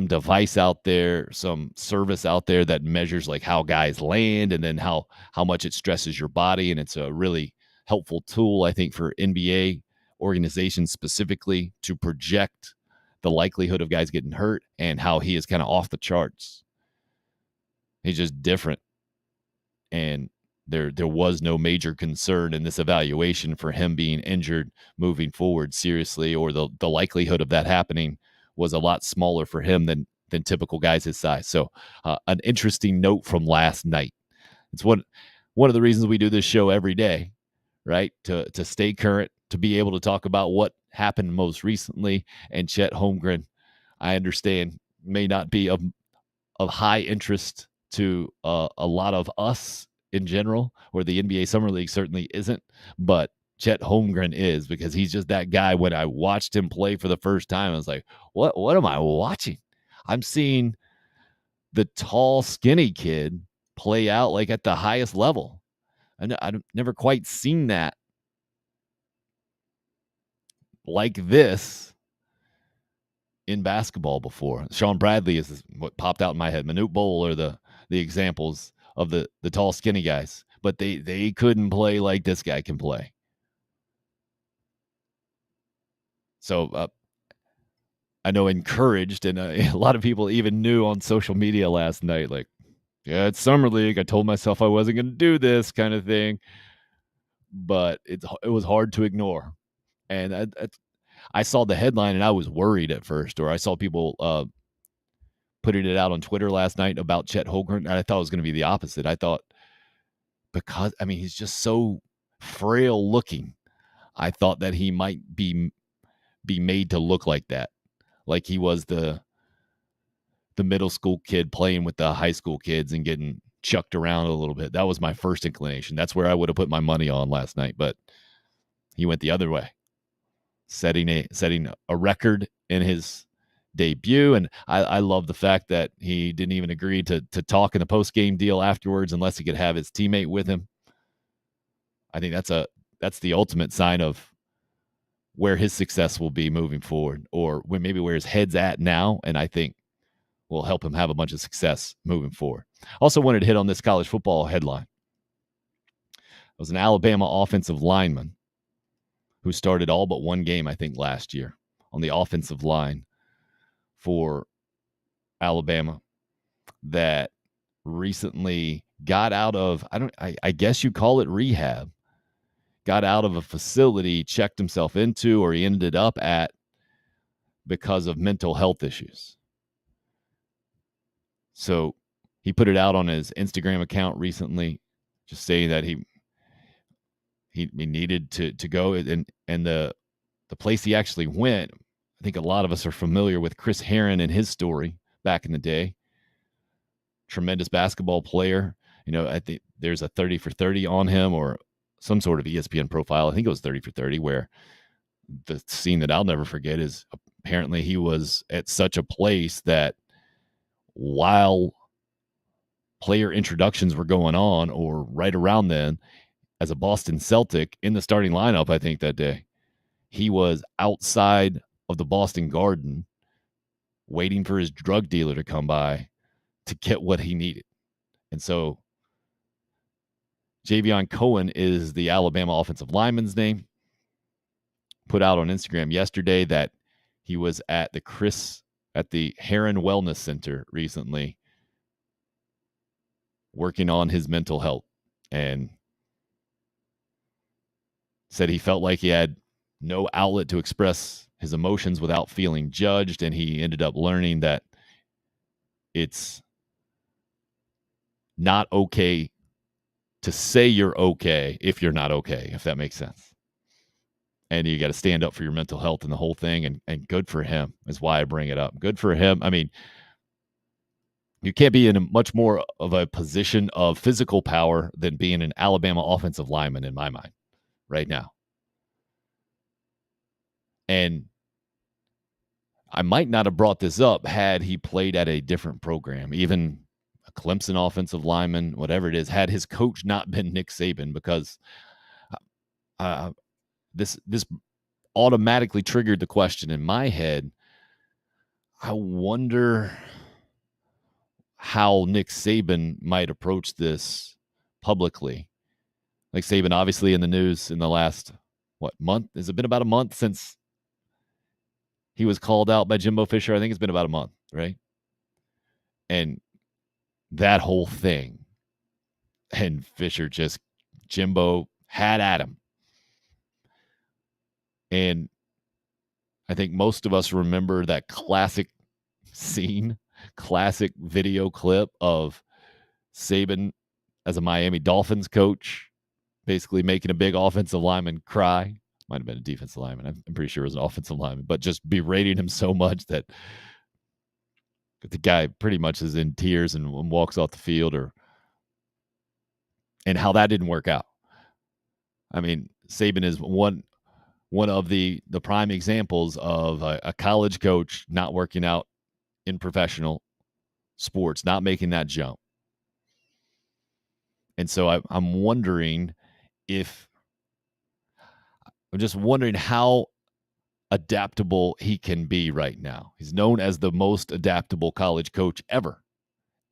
device out there, some service out there that measures like how guys land and then how much it stresses your body. And it's a really helpful tool, I think, for NBA organizations specifically to project the likelihood of guys getting hurt and how he is kind of off the charts. He's just different. And there was no major concern in this evaluation for him being injured moving forward seriously, or the likelihood of that happening was a lot smaller for him than typical guys his size. So an interesting note from last night. It's one of the reasons we do this show every day, right? To stay current, to be able to talk about what happened most recently. And Chet Holmgren, I understand, may not be of high interest to a lot of us in general, or the NBA Summer League certainly isn't, but Chet Holmgren is, because he's just that guy. When I watched him play for the first time, I was like, what am I watching? I'm seeing the tall, skinny kid play out like at the highest level. I've never quite seen that like this in basketball before. Sean Bradley is what popped out in my head. Manute Bol are the examples of the tall, skinny guys, but they couldn't play like this guy can play. So I know encouraged, and a lot of people even knew on social media last night, like, yeah, it's Summer League. I told myself I wasn't going to do this kind of thing, but it was hard to ignore. And I saw the headline and I was worried at first, or I saw people putting it out on Twitter last night about Chet Holmgren, and I thought it was going to be the opposite. I thought, because, I mean, he's just so frail looking, I thought that he might be made to look like that, like he was the middle school kid playing with the high school kids and getting chucked around a little bit. That was my first inclination. That's where I would have put my money on last night, but he went the other way, setting a record in his debut. And I love the fact that he didn't even agree to talk in the post-game deal afterwards unless he could have his teammate with him. I think that's the ultimate sign of where his success will be moving forward, or maybe where his head's at now, and I think will help him have a bunch of success moving forward. Also wanted to hit on this college football headline. It was an Alabama offensive lineman who started all but one game, I think, last year on the offensive line for Alabama, that recently got out of, I guess you call it rehab, got out of a facility, checked himself into, or he ended up at, because of mental health issues. So he put it out on his Instagram account recently, just saying that he needed to go, and the place he actually went, I think a lot of us are familiar with Chris Herron and his story back in the day. Tremendous basketball player. You know, I think there's a 30 for 30 on him, or some sort of ESPN profile. I think it was 30 for 30, where the scene that I'll never forget is apparently he was at such a place that while player introductions were going on, or right around then, as a Boston Celtic in the starting lineup, I think that day, he was outside of the Boston Garden waiting for his drug dealer to come by to get what he needed. And so Javion Cohen is the Alabama offensive lineman's name. Put out on Instagram yesterday that he was at the Heron Wellness Center recently, working on his mental health, and said he felt like he had no outlet to express his emotions without feeling judged, and he ended up learning that it's not okay to say you're okay if you're not okay, if that makes sense. And you got to stand up for your mental health and the whole thing, and good for him is why I bring it up. Good for him. I mean, You can't be in a much more of a position of physical power than being an Alabama offensive lineman in my mind right now. And I might not have brought this up had he played at a different program, even a Clemson offensive lineman, whatever it is, had his coach not been Nick Saban, because this automatically triggered the question in my head. I wonder how Nick Saban might approach this publicly. Like, Saban obviously in the news in the last, month? Has it been about a month since he was called out by Jimbo Fisher? I think it's been about a month, right? And that whole thing. And Fisher Jimbo had at him. And I think most of us remember that classic scene, classic video clip of Saban as a Miami Dolphins coach, basically making a big offensive lineman cry. Might have been a defensive lineman. I'm pretty sure it was an offensive lineman, but just berating him so much that the guy pretty much is in tears and walks off the field, and how that didn't work out. I mean, Saban is one of the prime examples of a college coach not working out in professional sports, not making that jump. And so I'm just wondering how adaptable he can be right now. He's known as the most adaptable college coach ever.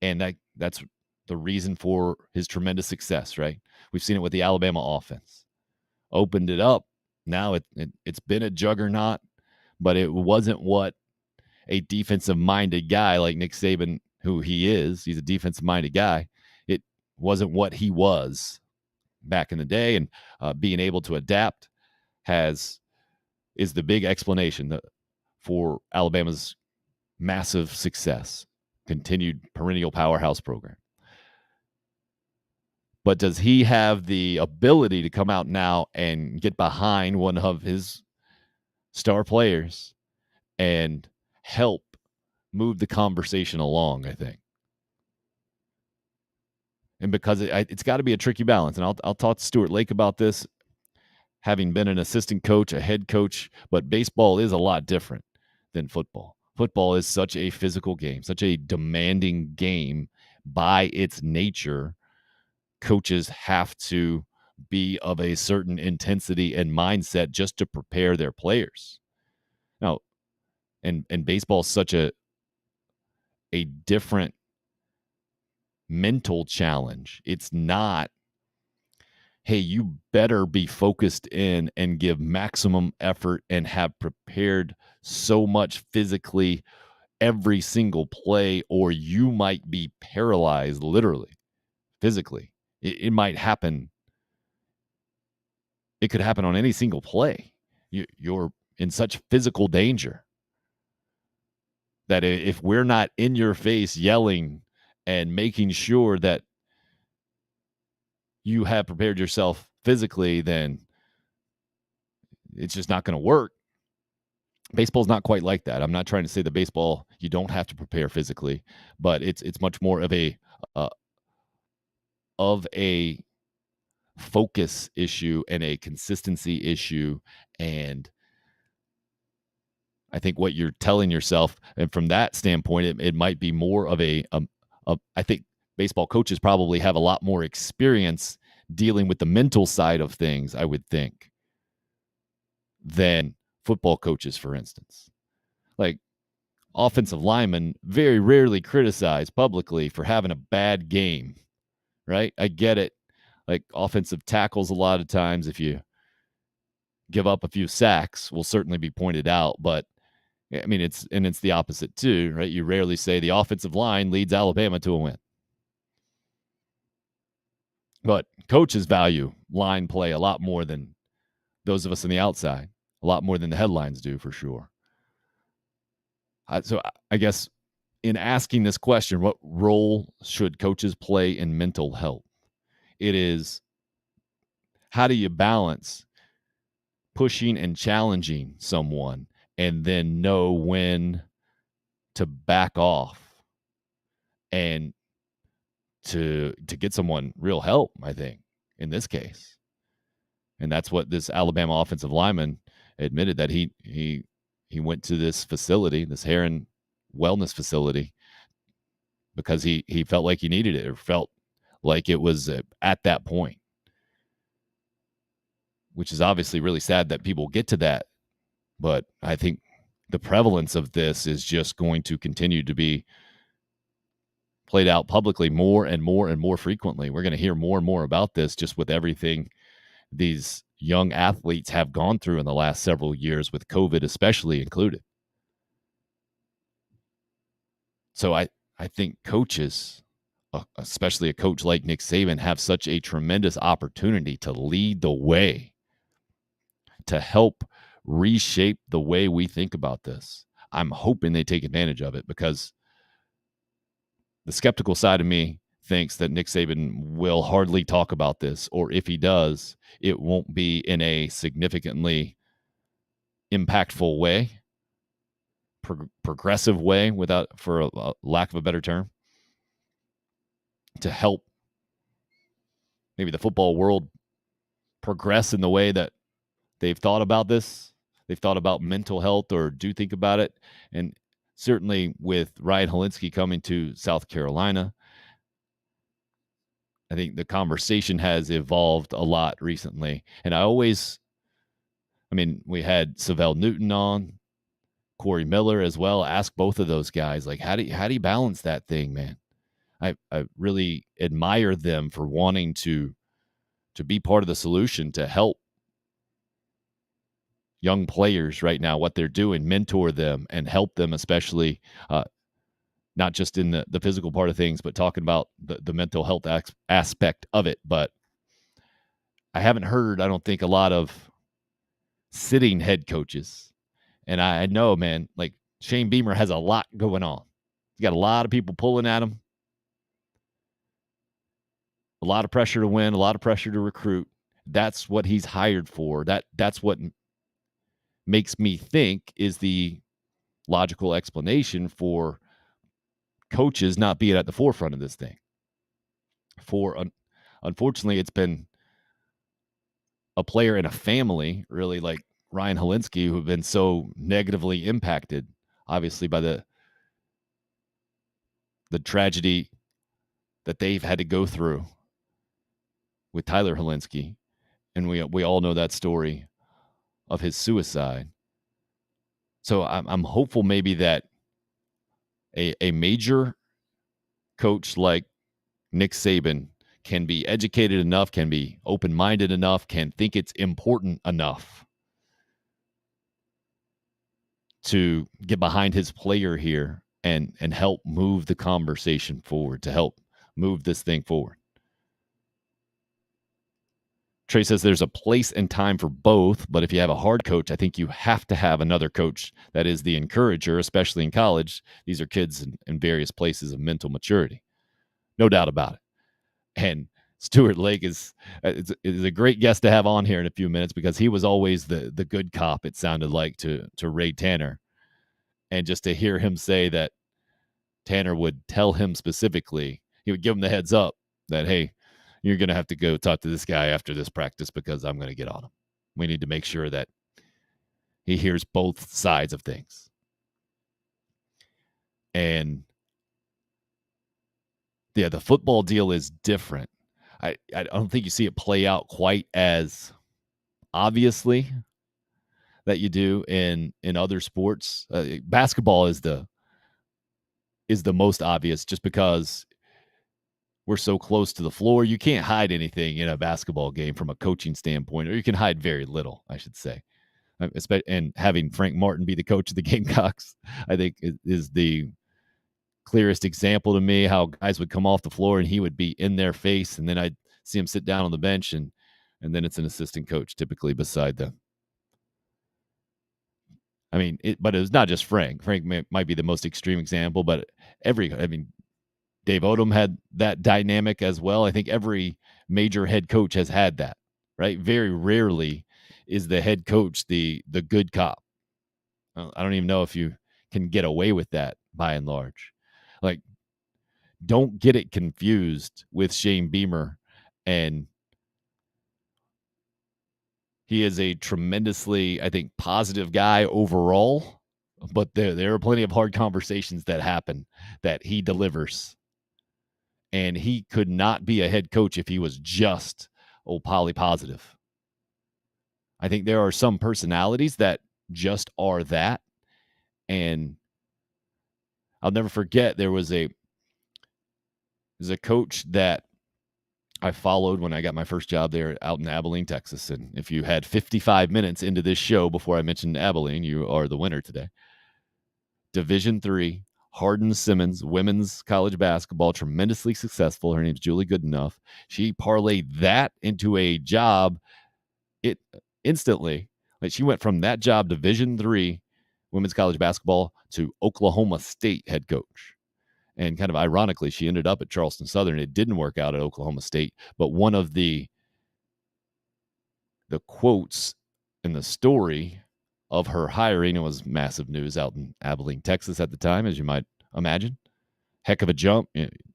And that's the reason for his tremendous success, right? We've seen it with the Alabama offense. Opened it up. Now it's been a juggernaut, but it wasn't what a defensive-minded guy like Nick Saban, who he is, he's a defensive-minded guy, it wasn't what he was back in the day. And being able to adapt is the big explanation for Alabama's massive success, continued perennial powerhouse program. But does he have the ability to come out now and get behind one of his star players and help move the conversation along, I think? And because it's got to be a tricky balance. And I'll talk to Stuart Lake about this, having been an assistant coach, a head coach, but baseball is a lot different than football. Football is such a physical game, such a demanding game by its nature. Coaches have to be of a certain intensity and mindset just to prepare their players. Now, and baseball is such a different mental challenge. It's not, hey, you better be focused in and give maximum effort and have prepared so much physically every single play, or you might be paralyzed, literally, physically. It might happen. It could happen on any single play. You're in such physical danger that if we're not in your face yelling and making sure that you have prepared yourself physically, then it's just not going to work. Baseball's not quite like that. I'm not trying to say that baseball, you don't have to prepare physically, but it's much more of a focus issue and a consistency issue. And I think what you're telling yourself, and from that standpoint, it might be more of I think baseball coaches probably have a lot more experience dealing with the mental side of things, I would think, than football coaches, for instance. Like, offensive linemen very rarely criticized publicly for having a bad game, right? I get it. Like, offensive tackles, a lot of times, if you give up a few sacks, will certainly be pointed out. But I mean, it's the opposite too, right? You rarely say the offensive line leads Alabama to a win. But coaches value line play a lot more than those of us on the outside, a lot more than the headlines do, for sure. So I guess in asking this question, what role should coaches play in mental health? It is, how do you balance pushing and challenging someone and then know when to back off and to get someone real help, I think, in this case. And that's what this Alabama offensive lineman admitted, that he went to this facility, this Heron wellness facility, because he felt like he needed it, or felt like it was at that point, which is obviously really sad that people get to that. But I think the prevalence of this is just going to continue to be played out publicly more and more and more frequently. We're going to hear more and more about this, just with everything these young athletes have gone through in the last several years, with COVID especially included. So I think coaches, especially a coach like Nick Saban, have such a tremendous opportunity to lead the way, to help reshape the way we think about this. I'm hoping they take advantage of it, because the skeptical side of me thinks that Nick Saban will hardly talk about this, or if he does, it won't be in a significantly impactful way, progressive way, for a lack of a better term, to help maybe the football world progress in the way that they've thought about this. They've thought about mental health, or do think about it. And certainly with Ryan Helinski coming to South Carolina, I think the conversation has evolved a lot recently. And we had Savell Newton on, Corey Miller as well. Ask both of those guys, like, how do you balance that thing, man? I really admire them for wanting to be part of the solution, to help young players right now, what they're doing, mentor them and help them, especially not just in the physical part of things, but talking about the mental health aspect of it. But I haven't heard, I don't think, a lot of sitting head coaches. And I know, man, like Shane Beamer has a lot going on. He's got a lot of people pulling at him, a lot of pressure to win, a lot of pressure to recruit. That's what he's hired for. That's what makes me think is the logical explanation for coaches not being at the forefront of this thing. Unfortunately, it's been a player in a family, really, like Ryan Helinski, who have been so negatively impacted, obviously, by the tragedy that they've had to go through with Tyler Helinski. And we all know that story of his suicide. So I'm hopeful maybe that a major coach like Nick Saban can be educated enough, can be open-minded enough, can think it's important enough to get behind his player here and help move the conversation forward, to help move this thing forward. Trey says there's a place and time for both, but if you have a hard coach, I think you have to have another coach that is the encourager, especially in college. These are kids in various places of mental maturity. No doubt about it. And Stuart Lake is a great guest to have on here in a few minutes, because he was always the good cop, it sounded like, to Ray Tanner. And just to hear him say that Tanner would tell him specifically, he would give him the heads up that, hey, you're going to have to go talk to this guy after this practice, because I'm going to get on him. We need to make sure that he hears both sides of things. And yeah, the football deal is different. I don't think you see it play out quite as obviously that you do in other sports. Basketball is the most obvious, just because we're so close to the floor. You can't hide anything in a basketball game from a coaching standpoint, or you can hide very little, I should say. And having Frank Martin be the coach of the Gamecocks, I think is the clearest example to me, how guys would come off the floor and he would be in their face, and then I'd see him sit down on the bench, and then it's an assistant coach typically beside them. But it was not just Frank. Frank might be the most extreme example, but Dave Odom had that dynamic as well. I think every major head coach has had that, right? Very rarely is the head coach the good cop. I don't even know if you can get away with that by and large. Like don't get it confused with Shane Beamer. And he is a tremendously, I think, positive guy overall. But there are plenty of hard conversations that happen that he delivers. And he could not be a head coach if he was just poly positive. I think there are some personalities that just are that. And I'll never forget, there's a coach that I followed when I got my first job there out in Abilene, Texas. And if you had 55 minutes into this show before I mentioned Abilene, you are the winner today. Division III, Hardin Simmons, women's college basketball, tremendously successful. Her name's Julie Goodenough. She parlayed that into a job instantly. Like, she went from that job, Division III, women's college basketball, to Oklahoma State head coach. And kind of ironically, she ended up at Charleston Southern. It didn't work out at Oklahoma State. But one of the quotes in the story of her hiring, it was massive news out in Abilene, Texas at the time, as you might imagine. Heck of a jump,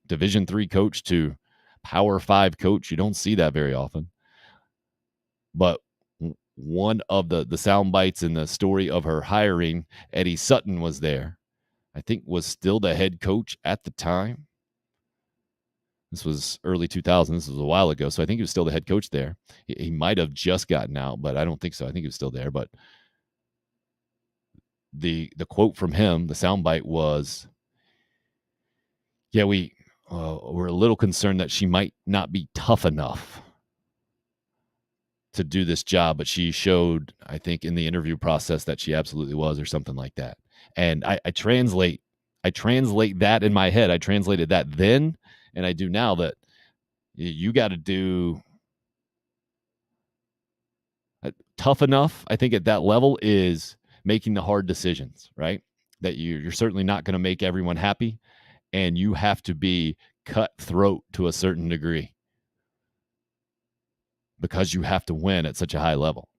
Division III coach to Power 5 coach. You don't see that very often. But one of the sound bites in the story of her hiring, Eddie Sutton was there. I think was still the head coach at the time. This was early 2000s. This was a while ago. So I think he was still the head coach there. He might have just gotten out, but I don't think so. I think he was still there. But the quote from him, the soundbite was, yeah, we're a little concerned that she might not be tough enough to do this job, but she showed, I think, in the interview process that she absolutely was, or something like that. And I translate that in my head. I translated that then, and I do now, that you got to do tough enough. I think at that level is making the hard decisions, right? That you're certainly not going to make everyone happy, and you have to be cutthroat to a certain degree because you have to win at such a high level.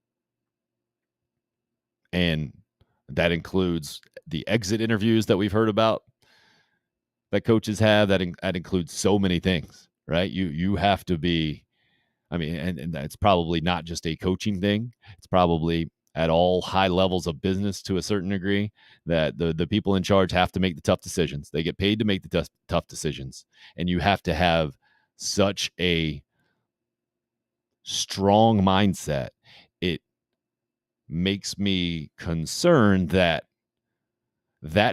And that includes the exit interviews that we've heard about that coaches have. That includes so many things, right? You have to be, I mean, and that's probably not just a coaching thing. It's probably at all high levels of business to a certain degree, that the people in charge have to make the tough decisions. They get paid to make the tough decisions. And you have to have such a strong mindset. It makes me concerned that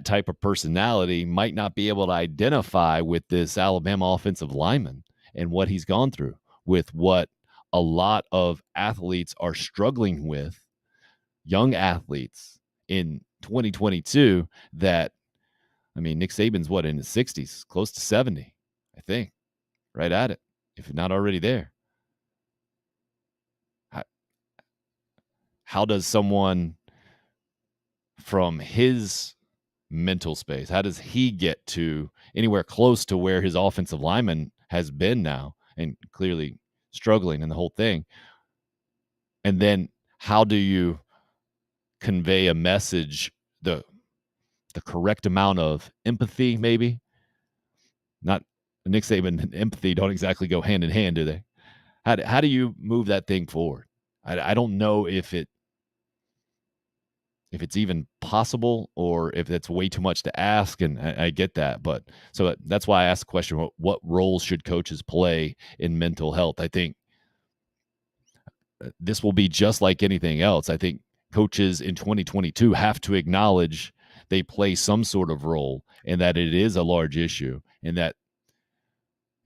type of personality might not be able to identify with this Alabama offensive lineman and what he's gone through, with what a lot of athletes are struggling with, young athletes in 2022 that, I mean, Nick Saban's in his 60s, close to 70, I think, right at it, if not already there. How does someone from his mental space, how does he get to anywhere close to where his offensive lineman has been now, and clearly struggling in the whole thing? And then how do you convey a message, the correct amount of empathy, maybe? Not Nick Saban and empathy don't exactly go hand in hand, do they? How do you move that thing forward? I don't know if it's even possible, or if that's way too much to ask, and I get that. But so that's why I asked the question, what roles should coaches play in mental health? I think this will be just like anything else. I think coaches in 2022 have to acknowledge they play some sort of role, and that it is a large issue, and that,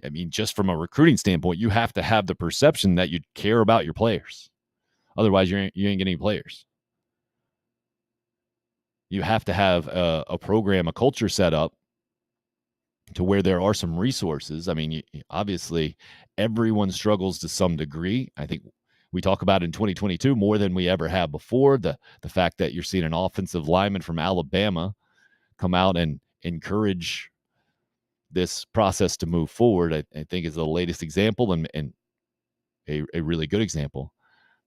I mean, just from a recruiting standpoint, you have to have the perception that you care about your players. Otherwise, you ain't getting any players. You have to have a program, a culture set up to where there are some resources. I mean, obviously, everyone struggles to some degree. I think we talk about in 2022 more than we ever have before. The fact that you're seeing an offensive lineman from Alabama come out and encourage this process to move forward, I think is the latest example, and a really good example.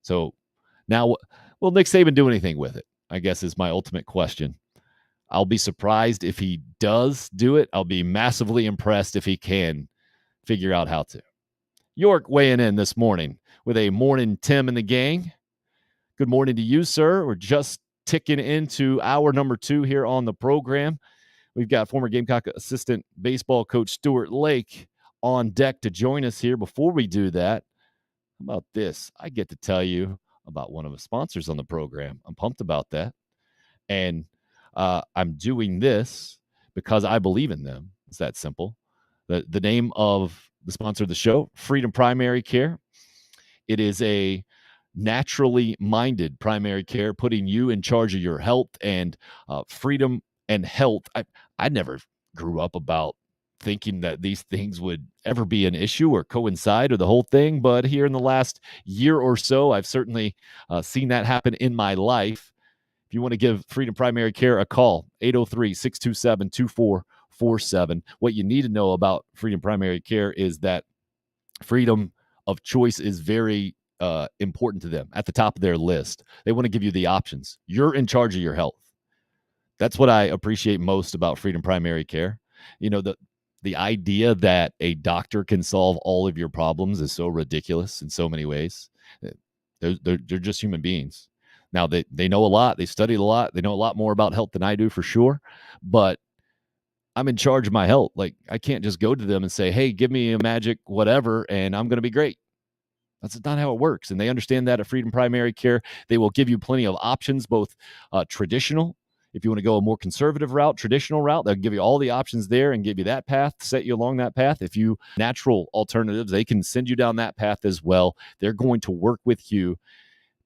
So now, will Nick Saban do anything with it, I guess, is my ultimate question. I'll be surprised if he does do it. I'll be massively impressed if he can figure out how to. York weighing in this morning with a morning Tim and the gang. Good morning to you, sir. We're just ticking into hour number 2 here on the program. We've got former Gamecock assistant baseball coach Stuart Lake on deck to join us here. Before we do that, how about this? I get to tell you about one of the sponsors on the program. I'm pumped about that. And I'm doing this because I believe in them. It's that simple. The name of the sponsor of the show, Freedom Primary Care. It is a naturally minded primary care, putting you in charge of your health and freedom and health. I never grew up about thinking that these things would ever be an issue or coincide or the whole thing. But here in the last year or so, I've certainly seen that happen in my life. If you want to give Freedom Primary Care a call, 803-627-2447. What you need to know about Freedom Primary Care is that freedom of choice is very important to them, at the top of their list. They want to give you the options. You're in charge of your health. That's what I appreciate most about Freedom Primary Care. You know, the idea that a doctor can solve all of your problems is so ridiculous in so many ways. They're just human beings. Now, they know a lot. They studied a lot. They know a lot more about health than I do, for sure. But I'm in charge of my health. Like, I can't just go to them and say, hey, give me a magic whatever, and I'm going to be great. That's not how it works. And they understand that at Freedom Primary Care. They will give you plenty of options, both traditional. If you want to go a more conservative route, traditional route, they'll give you all the options there and give you that path, set you along that path. If you natural alternatives, they can send you down that path as well. They're going to work with you,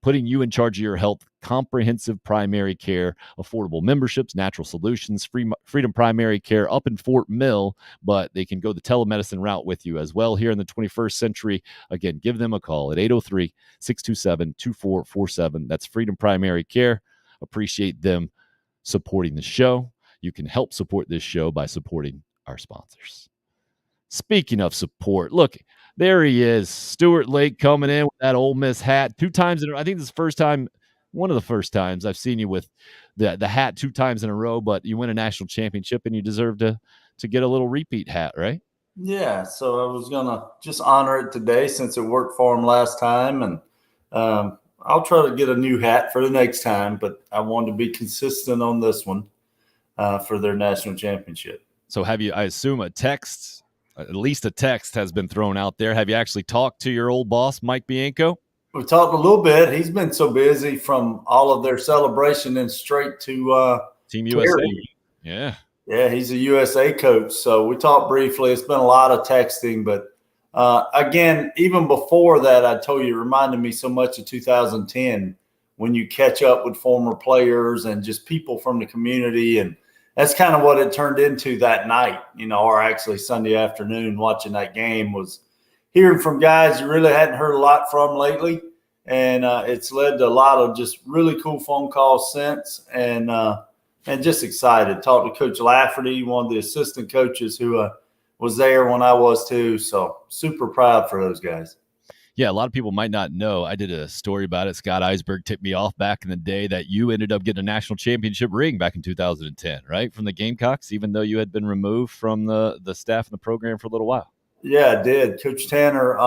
putting you in charge of your health. Comprehensive primary care, affordable memberships, natural solutions, Freedom Primary Care up in Fort Mill, but they can go the telemedicine route with you as well here in the 21st century. Again, give them a call at 803-627-2447. That's Freedom Primary Care. Appreciate them supporting the show. You can help support this show by supporting our sponsors. Speaking of support, look, there he is, Stuart Lake, coming in with that Ole Miss hat 2 times in a row. I think this is the first time, one of the first times I've seen you with the hat 2 times in a row, but you win a national championship and you deserve to get a little repeat hat, right? Yeah, so I was going to just honor it today since it worked for him last time, and I'll try to get a new hat for the next time, but I wanted to be consistent on this one for their national championship. So have you, I assume, at least a text has been thrown out there. Have you actually talked to your old boss, Mike Bianco? We've talked a little bit. He's been so busy from all of their celebration and straight to Team USA. Yeah. Yeah, he's a USA coach. So we talked briefly. It's been a lot of texting. But, again, even before that, I told you, it reminded me so much of 2010 when you catch up with former players and just people from the community. And that's kind of what it turned into that night, or actually Sunday afternoon watching that game, was hearing from guys you really hadn't heard a lot from lately. And it's led to a lot of just really cool phone calls since, and just excited. Talked to Coach Lafferty, one of the assistant coaches who was there when I was too. So super proud for those guys. Yeah, a lot of people might not know. I did a story about it. Scott Eisberg tipped me off back in the day that you ended up getting a national championship ring back in 2010, right? From the Gamecocks, even though you had been removed from the staff and the program for a little while. Yeah, I did. Coach Tanner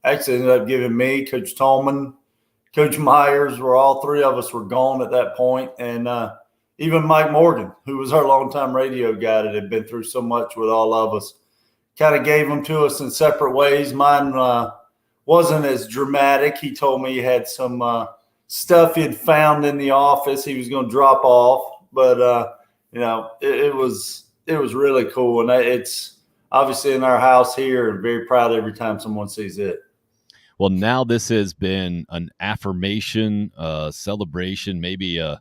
actually ended up giving me, Coach Tolman, Coach Myers, where all 3 of us were gone at that point. And even Mike Morgan, who was our longtime radio guy that had been through so much with all of us, kind of gave them to us in separate ways. Mine wasn't as dramatic. He told me he had some stuff he'd found in the office he was going to drop off. But, it was really cool. And it's obviously in our house here, and very proud every time someone sees it. Well, now this has been an affirmation, celebration, maybe a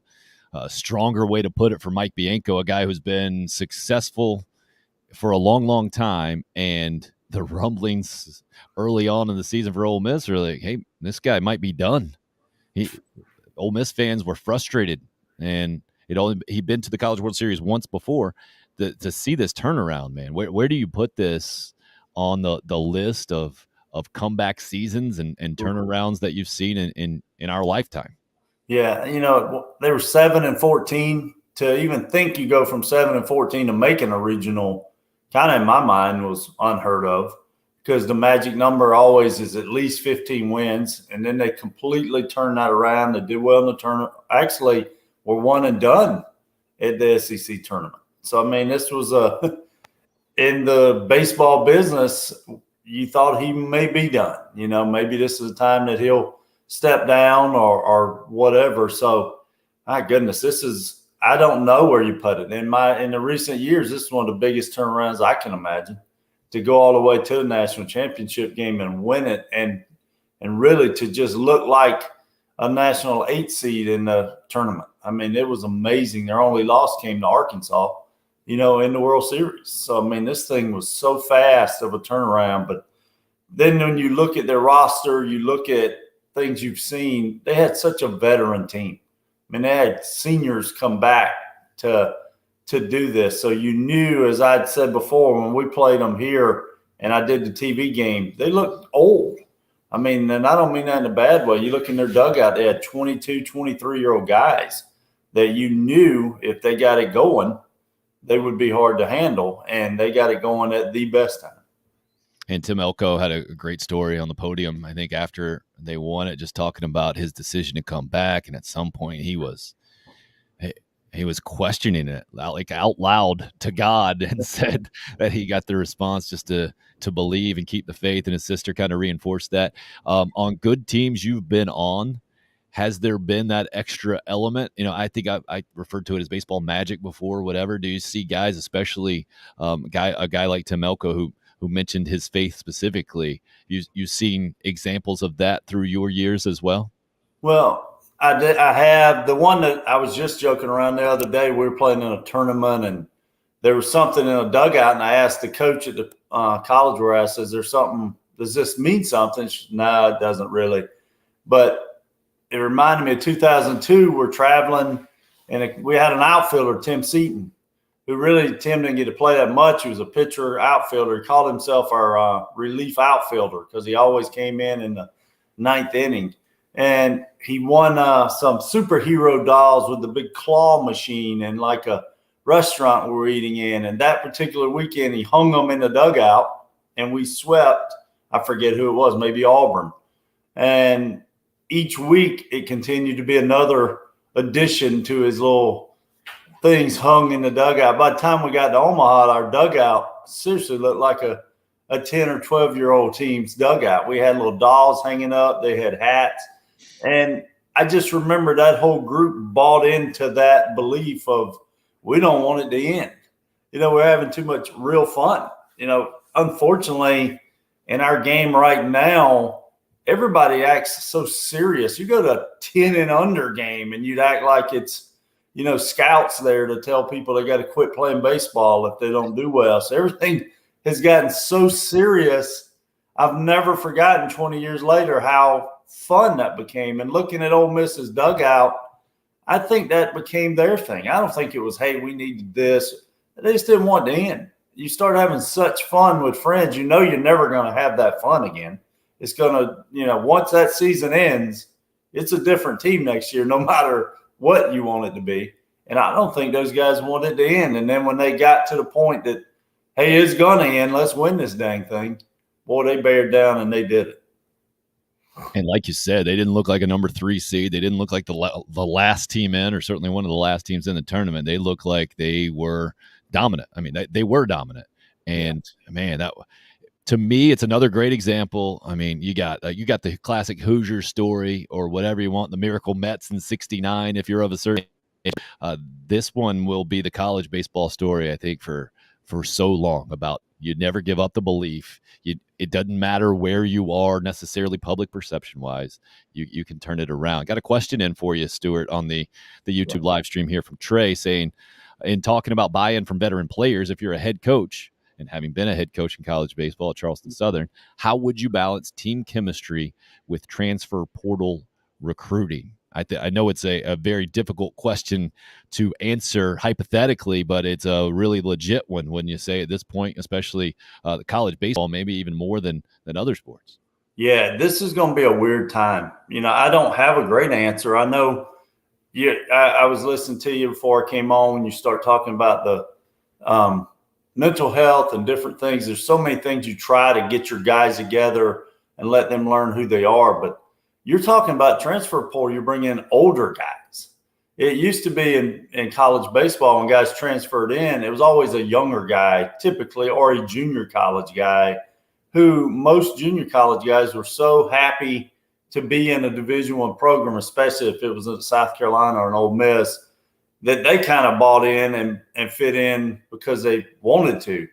stronger way to put it for Mike Bianco, a guy who's been successful for a long, long time. And the rumblings early on in the season for Ole Miss are like, hey, this guy might be done. Ole Miss fans were frustrated, and he'd been to the College World Series once before. To see this turnaround, man, where do you put this on the list of comeback seasons and turnarounds that you've seen in our lifetime? Yeah, they were 7-14 to even think you go from 7-14 to making a regional, kind of in my mind, was unheard of, because the magic number always is at least 15 wins. And then they completely turned that around. They did well in the tournament. Actually, were one and done at the SEC tournament. So, I mean, this was in the baseball business, you thought he may be done. You know, maybe this is the time that he'll step down or whatever. So, my goodness, this is, I don't know where you put it. In the recent years, this is one of the biggest turnarounds I can imagine, to go all the way to the national championship game and win it, and really to just look like a national 8 seed in the tournament. I mean, it was amazing. Their only loss came to Arkansas, you know, in the World Series. So, I mean, this thing was so fast of a turnaround. But then when you look at their roster, you look at things you've seen, they had such a veteran team. I mean, they had seniors come back to do this. So you knew, as I'd said before, when we played them here and I did the TV game, they looked old. I mean, and I don't mean that in a bad way. You look in their dugout, they had 22, 23-year-old guys that you knew if they got it going, they would be hard to handle, and they got it going at the best time. And Tim Elko had a great story on the podium, I think, after they won it, just talking about his decision to come back. And at some point he was questioning it like out loud to God, and said that he got the response just to believe and keep the faith. And his sister kind of reinforced that. On good teams you've been on, has there been that extra element? You know, I think I referred to it as baseball magic before, whatever. Do you see guys, especially a guy like Tim Elko, who mentioned his faith specifically, you've seen examples of that through your years as well? Well, I have the one that I was just joking around the other day. We were playing in a tournament, and there was something in a dugout, and I asked the coach at the college where I said, "Is there something? Does this mean something?" She said, "No, it doesn't really." But it reminded me of 2002. We're traveling, and we had an outfielder, Tim Seaton, who Tim didn't get to play that much. He was a pitcher outfielder. He called himself our relief outfielder because he always came in the ninth inning. And he won some superhero dolls with the big claw machine and like a restaurant we were eating in. And that particular weekend, he hung them in the dugout, and we swept. I forget who it was, maybe Auburn. And each week it continued to be another addition to his little things hung in the dugout. By the time we got to Omaha, our dugout seriously looked like a 10 or 12-year-old team's dugout. We had little dolls hanging up. They had hats. And I just remember that whole group bought into that belief of, we don't want it to end. You know, we're having too much real fun. You know, unfortunately, in our game right now, everybody acts so serious. You go to a 10 and under game and you'd act like it's, you know, scouts there to tell people they got to quit playing baseball if they don't do well. So everything has gotten so serious. I've never forgotten 20 years later how fun that became. And looking at Ole Miss's dugout, I think that became their thing. I don't think it was, hey, we needed this. They just didn't want it to end. You start having such fun with friends, you know you're never going to have that fun again. It's going to, you know, once that season ends, it's a different team next year, no matter what you want it to be. And I don't think those guys wanted it to end. And then when they got to the point that, hey, it's going to end, let's win this dang thing, boy, they bared down and they did it. And like you said, they didn't look like a number 3 seed. They didn't look like the last team in, or certainly one of the last teams in the tournament. They looked like they were dominant. I mean, they were dominant. And man, that, to me, it's another great example. I mean, you got the classic Hoosier story, or whatever you want, the Miracle Mets in '69. If you're of a certain age, this one will be the college baseball story, I think, for so long, about you never give up the belief. It doesn't matter where you are necessarily public perception wise, you can turn it around. Got a question in for you, Stuart, on the YouTube live stream here from Trey, saying, in talking about buy-in from veteran players, if you're a head coach, and having been a head coach in college baseball at Charleston Southern, how would you balance team chemistry with transfer portal recruiting? I know it's a very difficult question to answer hypothetically, but it's a really legit one when you say at this point, especially the college baseball, maybe even more than other sports. Yeah, this is going to be a weird time. You know, I don't have a great answer. I know I was listening to you before I came on when you start talking about the mental health and different things. There's so many things you try to get your guys together and let them learn who they are. But you're talking about transfer portal, you bring in older guys. It used to be in college baseball when guys transferred in, it was always a younger guy typically, or a junior college guy, who most junior college guys were so happy to be in a Division I program, especially if it was in South Carolina or an Ole Miss, that they kind of bought in and fit in because they wanted to.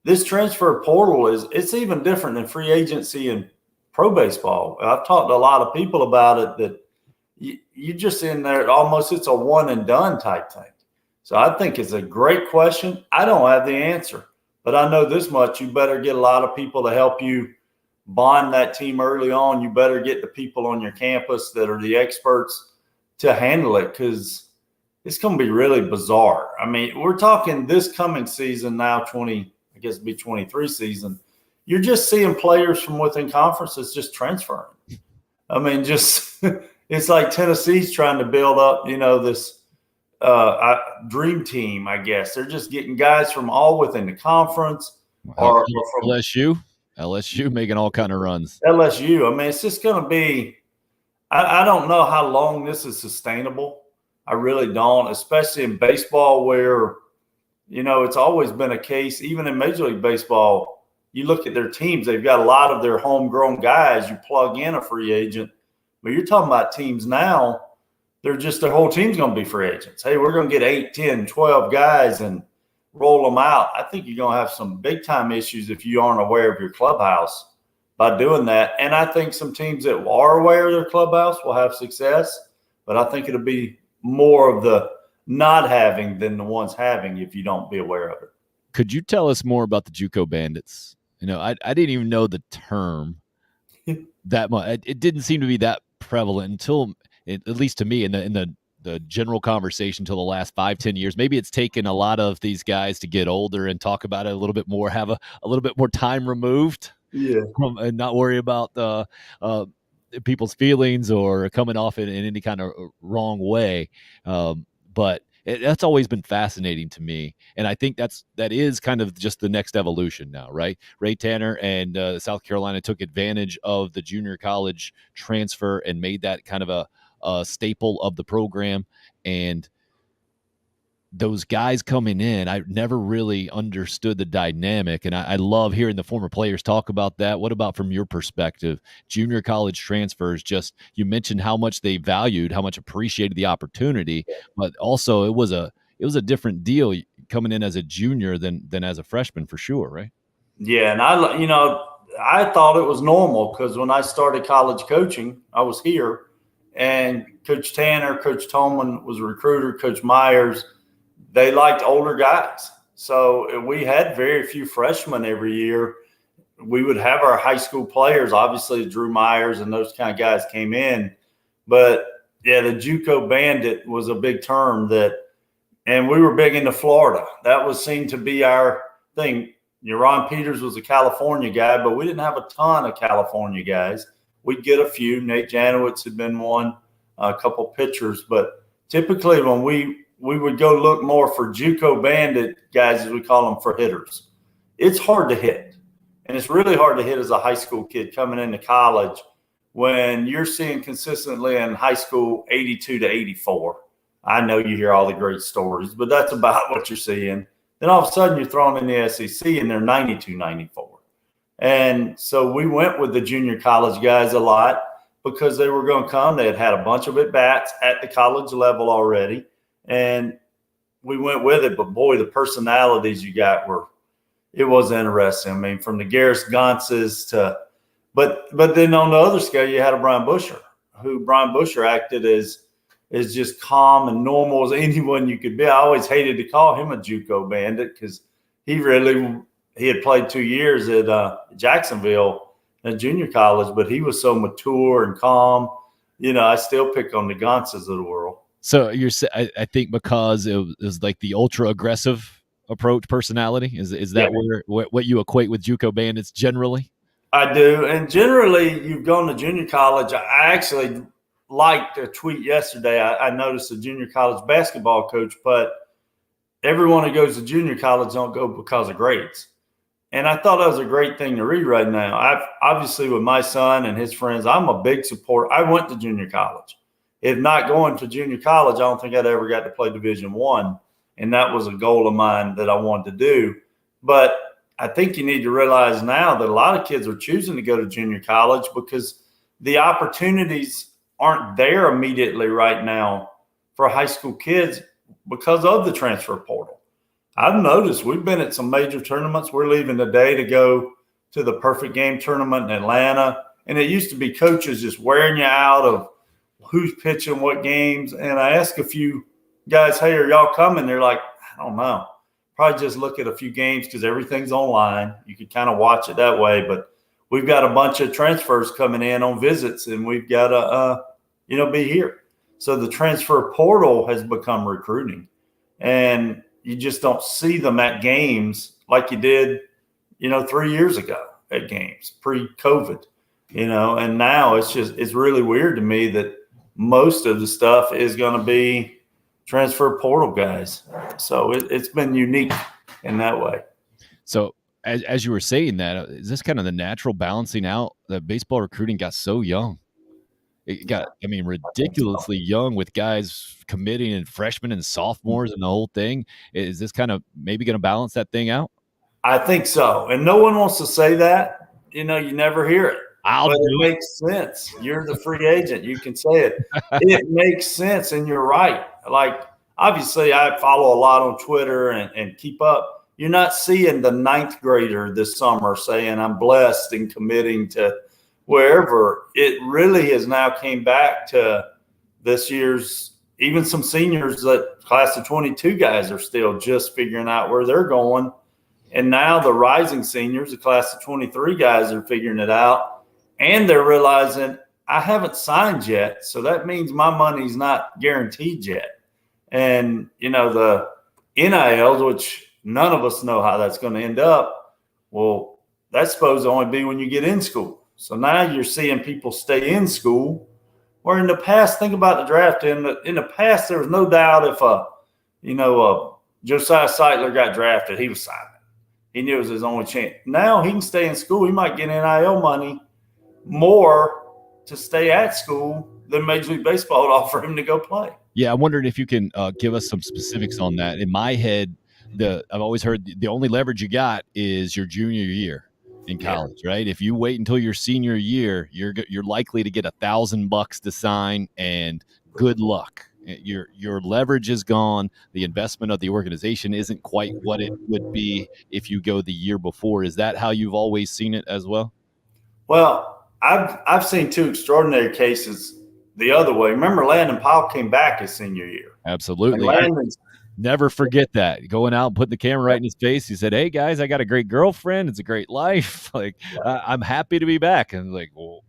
This transfer portal it's even different than free agency and pro baseball. I've talked to a lot of people about it that you just in there almost it's a one and done type thing. So I think it's a great question. I don't have the answer, but I know this much. You better get a lot of people to help you bond that team early on. You better get the people on your campus that are the experts to handle it, because it's going to be really bizarre. I mean, we're talking this coming season now, I guess it'd be 23 season. You're just seeing players from within conferences just transferring. I mean, just it's like Tennessee's trying to build up, this dream team, I guess. They're just getting guys from all within the conference or from LSU making all kind of runs. LSU. I mean, it's just going to be I don't know how long this is sustainable. I really don't, especially in baseball where, it's always been a case, even in Major League Baseball, you look at their teams, they've got a lot of their homegrown guys. You plug in a free agent, but you're talking about teams now, their whole team's going to be free agents. Hey, we're going to get 8, 10, 12 guys and roll them out. I think you're going to have some big-time issues if you aren't aware of your clubhouse by doing that. And I think some teams that are aware of their clubhouse will have success, but I think it'll be more of the not having than the ones having if you don't be aware of it. Could you tell us more about the JUCO Bandits? I didn't even know the term that much. It didn't seem to be that prevalent until, at least to me, in the general conversation until the last 5-10 years. Maybe it's taken a lot of these guys to get older and talk about it a little bit more, have a little bit more time removed, and not worry about people's feelings or coming off in any kind of wrong way. But that's always been fascinating to me. And I think that is kind of just the next evolution now, right? Ray Tanner and South Carolina took advantage of the junior college transfer and made that kind of a staple of the program. And those guys coming in, I never really understood the dynamic. And I love hearing the former players talk about that. What about from your perspective, junior college transfers? Just, you mentioned how much they valued, how much appreciated the opportunity, but also it was a different deal coming in as a junior than as a freshman, for sure. Right. Yeah. And I thought it was normal because when I started college coaching, I was here and Coach Tanner, Coach Tolman was a recruiter, Coach Myers, they liked older guys. So we had very few freshmen every year. We would have our high school players, obviously Drew Myers and those kind of guys came in. But, yeah, the JUCO Bandit was a big term and we were big into Florida. That seemed to be our thing. Ron Peters was a California guy, but we didn't have a ton of California guys. We'd get a few. Nate Janowitz had been one, a couple pitchers. But typically when we would go look more for JUCO Bandit guys, as we call them, for hitters. It's hard to hit. And it's really hard to hit as a high school kid coming into college when you're seeing consistently in high school 82 to 84. I know you hear all the great stories, but that's about what you're seeing. Then all of a sudden you're thrown in the SEC and they're 92, 94. And so we went with the junior college guys a lot because they were going to come. They had had a bunch of at-bats at the college level already. And we went with it, but boy, the personalities you got it was interesting. I mean, from the Garris Gonces but then on the other scale, you had a Brian Busher acted as just calm and normal as anyone you could be. I always hated to call him a JUCO Bandit because he had played 2 years at Jacksonville at junior college, but he was so mature and calm. I still pick on the Gonces of the world. So I think because it was like the ultra aggressive approach personality. Is that what you equate with JUCO Bandits generally? I do, and generally you've gone to junior college. I actually liked a tweet yesterday. I noticed a junior college basketball coach, but everyone who goes to junior college don't go because of grades. And I thought that was a great thing to read right now. I've obviously, with my son and his friends, I'm a big supporter. I went to junior college. If not going to junior college, I don't think I'd ever got to play Division I. And that was a goal of mine that I wanted to do. But I think you need to realize now that a lot of kids are choosing to go to junior college because the opportunities aren't there immediately right now for high school kids because of the transfer portal. I've noticed we've been at some major tournaments. We're leaving today to go to the Perfect Game tournament in Atlanta. And it used to be coaches just wearing you out of who's pitching what games. And I asked a few guys, hey, are y'all coming? They're like, I don't know. Probably just look at a few games because everything's online. You can kind of watch it that way. But we've got a bunch of transfers coming in on visits, and we've got to, be here. So the transfer portal has become recruiting. And you just don't see them at games like you did, 3 years ago at games pre-COVID, and now it's really weird to me that most of the stuff is going to be transfer portal guys. So it's been unique in that way. So as you were saying that, is this kind of the natural balancing out that baseball recruiting got so young? It got, ridiculously young with guys committing and freshmen and sophomores and the whole thing. Is this kind of maybe going to balance that thing out? I think so. And no one wants to say that. You never hear it. But it makes sense. You're the free agent. You can say it. It makes sense, and you're right. Like, obviously, I follow a lot on Twitter and keep up. You're not seeing the ninth grader this summer saying, I'm blessed and committing to wherever. It really has now came back to this year's, even some seniors, that class of 22 guys are still just figuring out where they're going. And now the rising seniors, the class of 23 guys, are figuring it out. And they're realizing I haven't signed yet. So that means my money's not guaranteed yet. And, the NILs, which none of us know how that's going to end up. Well, that's supposed to only be when you get in school. So now you're seeing people stay in school, where in the past, think about the draft. In the past, there was no doubt if Josiah Seitler got drafted, he was signing. He knew it was his only chance. Now he can stay in school. He might get NIL money more to stay at school than Major League Baseball would offer him to go play. Yeah, I wondered if you can give us some specifics on that. In my head, I've always heard the only leverage you got is your junior year in college, right? If you wait until your senior year, you're likely to get $1,000 to sign, and good luck. Your leverage is gone. The investment of the organization isn't quite what it would be if you go the year before. Is that how you've always seen it as well? Well, I've seen two extraordinary cases the other way. Remember, Landon Powell came back his senior year. Absolutely. Never forget that. Going out and putting the camera right in his face. He said, hey, guys, I got a great girlfriend. It's a great life. I'm happy to be back. And like, well,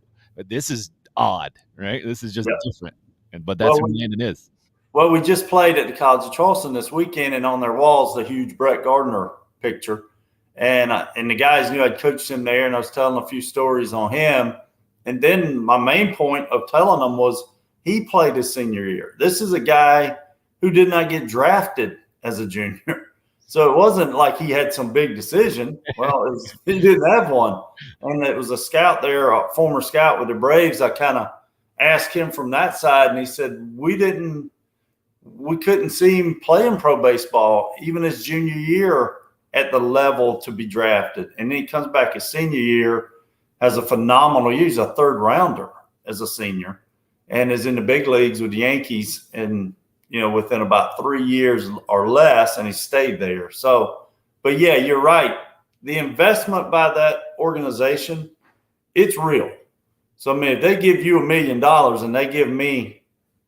this is odd, right? This is just different. But that's who Landon is. Well, we just played at the College of Charleston this weekend, and on their walls, the huge Brett Gardner picture. And the guys knew I'd coached him there, and I was telling a few stories on him. And then my main point of telling them was he played his senior year. This is a guy who did not get drafted as a junior. So it wasn't like he had some big decision. Well, he didn't have one. And it was a scout there, a former scout with the Braves. I kind of asked him from that side, and he said, we couldn't see him playing pro baseball even his junior year at the level to be drafted. And then he comes back his senior year, has a phenomenal year. He's a third rounder as a senior and is in the big leagues with the Yankees and, within about 3 years or less, and he stayed there. So, but yeah, you're right. The investment by that organization, it's real. So, if they give you $1 million and they give me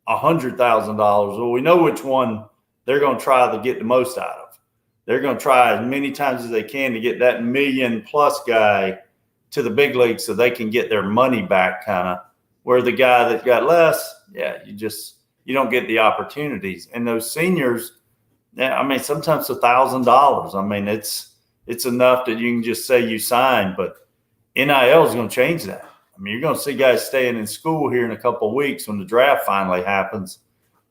$100,000, well, we know which one they're going to try to get the most out of. They're going to try as many times as they can to get that million-plus guy to the big league so they can get their money back, kind of, where the guy that got less, you don't get the opportunities. And those seniors, sometimes $1,000. It's enough that you can just say you signed, but NIL is going to change that. I mean, you're going to see guys staying in school here in a couple of weeks when the draft finally happens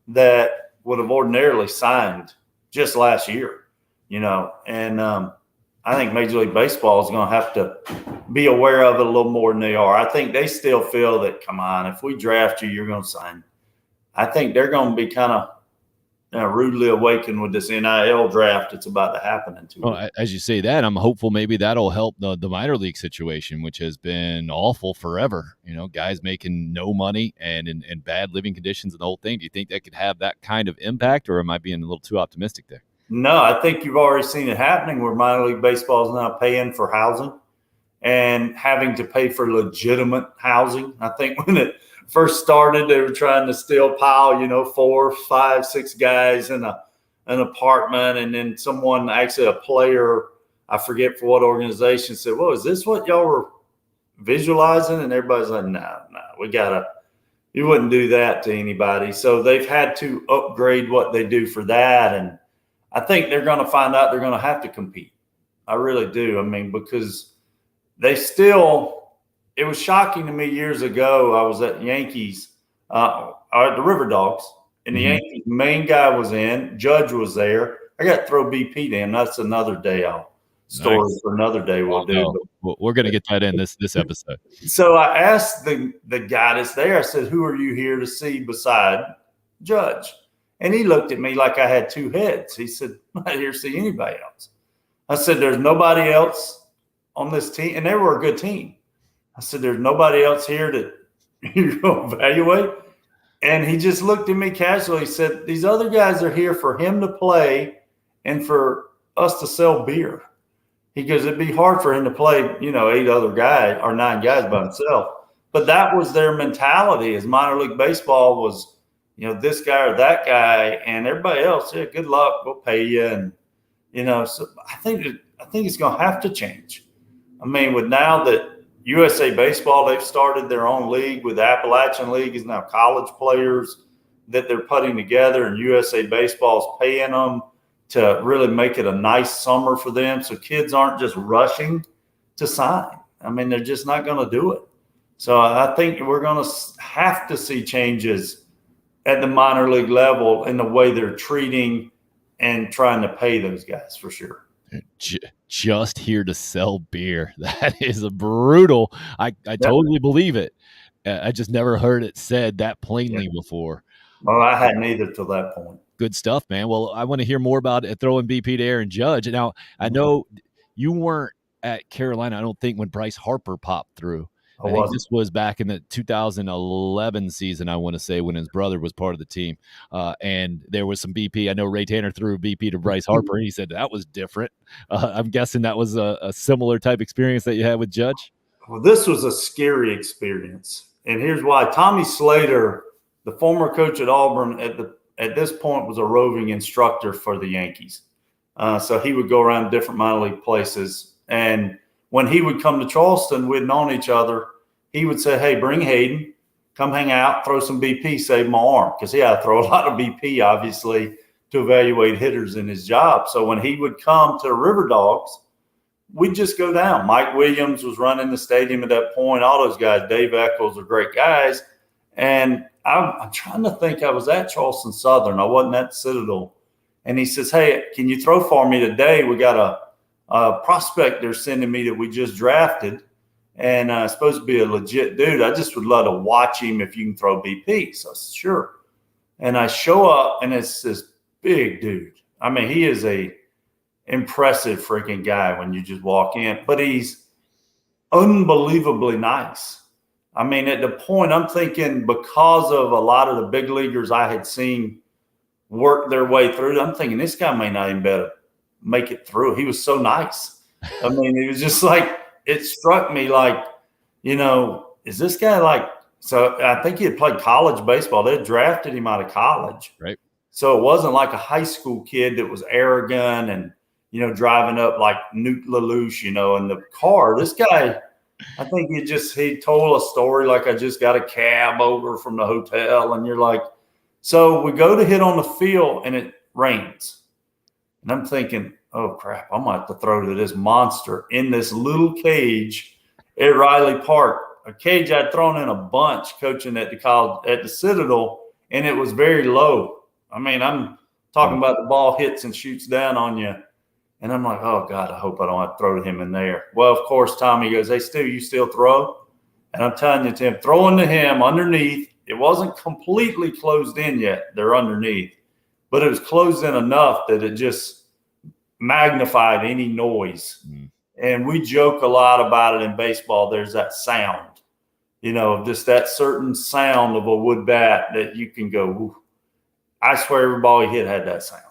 that would have ordinarily signed just last year, and I think Major League Baseball is going to have to be aware of it a little more than they are. I think they still feel that, come on, if we draft you, you're going to sign. I think they're going to be kind of rudely awakened with this NIL draft that's about to happen in 2 weeks. Well, as you say that, I'm hopeful maybe that'll help the minor league situation, which has been awful forever. Guys making no money and in bad living conditions and the whole thing. Do you think that could have that kind of impact, or am I being a little too optimistic there? No, I think you've already seen it happening where minor league baseball is now paying for housing and having to pay for legitimate housing. I think when it first started, they were trying to still pile, 4, 5, 6 guys in an apartment. And then someone, actually a player, I forget for what organization, said, well, is this what y'all were visualizing? And everybody's like, no, you wouldn't do that to anybody. So they've had to upgrade what they do for that. And I think they're going to find out they're going to have to compete. I really do. I mean, because they still – it was shocking to me years ago. I was at Yankees, at the River Dogs, and the Yankees main guy was in. Judge was there. I got to throw BP to him. That's another day story for another day we'll do. No. We're going to get that in this episode. So I asked the guy that's there, I said, who are you here to see beside Judge? And he looked at me like I had 2 heads. He said, I'm not here to see anybody else. I said, there's nobody else on this team. And they were a good team. I said, there's nobody else here that you're going to evaluate. And he just looked at me casually. He said, these other guys are here for him to play and for us to sell beer. He goes, it'd be hard for him to play, 8 other guys or 9 guys by himself. But that was their mentality as minor league baseball was, this guy or that guy, and everybody else, yeah, good luck, we'll pay you. And, so I think it's going to have to change. I mean, with now that USA Baseball, they've started their own league with the Appalachian League is now college players that they're putting together, and USA Baseball is paying them to really make it a nice summer for them. So kids aren't just rushing to sign. I mean, they're just not going to do it. So I think we're going to have to see changes at the minor league level in the way they're treating and trying to pay those guys for sure. Just here to sell beer. That is a brutal. I totally believe it. I just never heard it said that plainly before. Well, I hadn't either till that point. Good stuff, man. Well, I want to hear more about it, throwing BP to Aaron Judge. Now, I know you weren't at Carolina, I don't think, when Bryce Harper popped through. I think this was back in the 2011 season, I want to say, when his brother was part of the team. And there was some BP. I know Ray Tanner threw BP to Bryce Harper, and he said that was different. I'm guessing that was a similar type experience that you had with Judge? Well, this was a scary experience. And here's why. Tommy Slater, the former coach at Auburn, at this point was a roving instructor for the Yankees. So he would go around different minor league places. And when he would come to Charleston, we'd known each other. He would say, hey, bring Hayden, come hang out, throw some BP, save my arm. Because he had to throw a lot of BP, obviously, to evaluate hitters in his job. So when he would come to the River Dogs, we'd just go down. Mike Williams was running the stadium at that point. All those guys, Dave Eccles, are great guys. And I'm trying to think, I was at Charleston Southern. I wasn't at Citadel. And he says, hey, can you throw for me today? We got a prospect they're sending me that we just drafted, and supposed to be a legit dude. I just would love to watch him if you can throw BP. So I said, sure. And I show up, and it's this big dude. I mean, he is a impressive freaking guy when you just walk in, but he's unbelievably nice. I mean, at the point I'm thinking, because of a lot of the big leaguers I had seen work their way through, I'm thinking this guy may not even better make it through. He was so nice. I mean, he was just like, it struck me like, is this guy like, so I think he had played college baseball. They had drafted him out of college. Right. So it wasn't like a high school kid that was arrogant and, driving up like Newt LaLoosh, in the car. This guy, I think he told a story like, I just got a cab over from the hotel. And you're like, so we go to hit on the field and it rains. And I'm thinking, oh, crap, I'm going to have to throw to this monster in this little cage at Riley Park a cage I'd thrown in a bunch coaching at the college, at the Citadel, and it was very low. I mean, I'm talking about the ball hits and shoots down on you. And I'm like, oh, God, I hope I don't have to throw to him in there. Well, of course, Tommy goes, hey, Stu, you still throw? And I'm telling you, Tim, throwing to him underneath, it wasn't completely closed in yet. They're underneath. But it was closed in enough that it just magnified any noise. And we joke a lot about it in baseball. There's that sound, just that certain sound of a wood bat that you can go, ooh. I swear every ball he hit had that sound.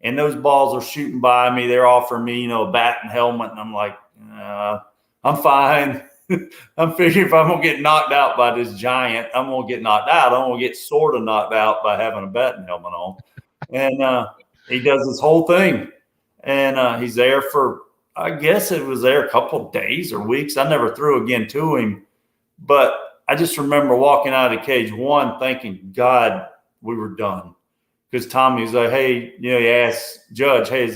And those balls are shooting by me. They're offering me, a bat and helmet. And I'm like, I'm fine. I'm figuring if I'm going to get knocked out by this giant, I'm going to get knocked out. I'm going to get sort of knocked out by having a bat and helmet on. And he does this whole thing. And he's there for, I guess it was there a couple of days or weeks. I never threw again to him. But I just remember walking out of the cage, thinking, God, we were done. Because Tommy was like, hey, he asked Judge, hey,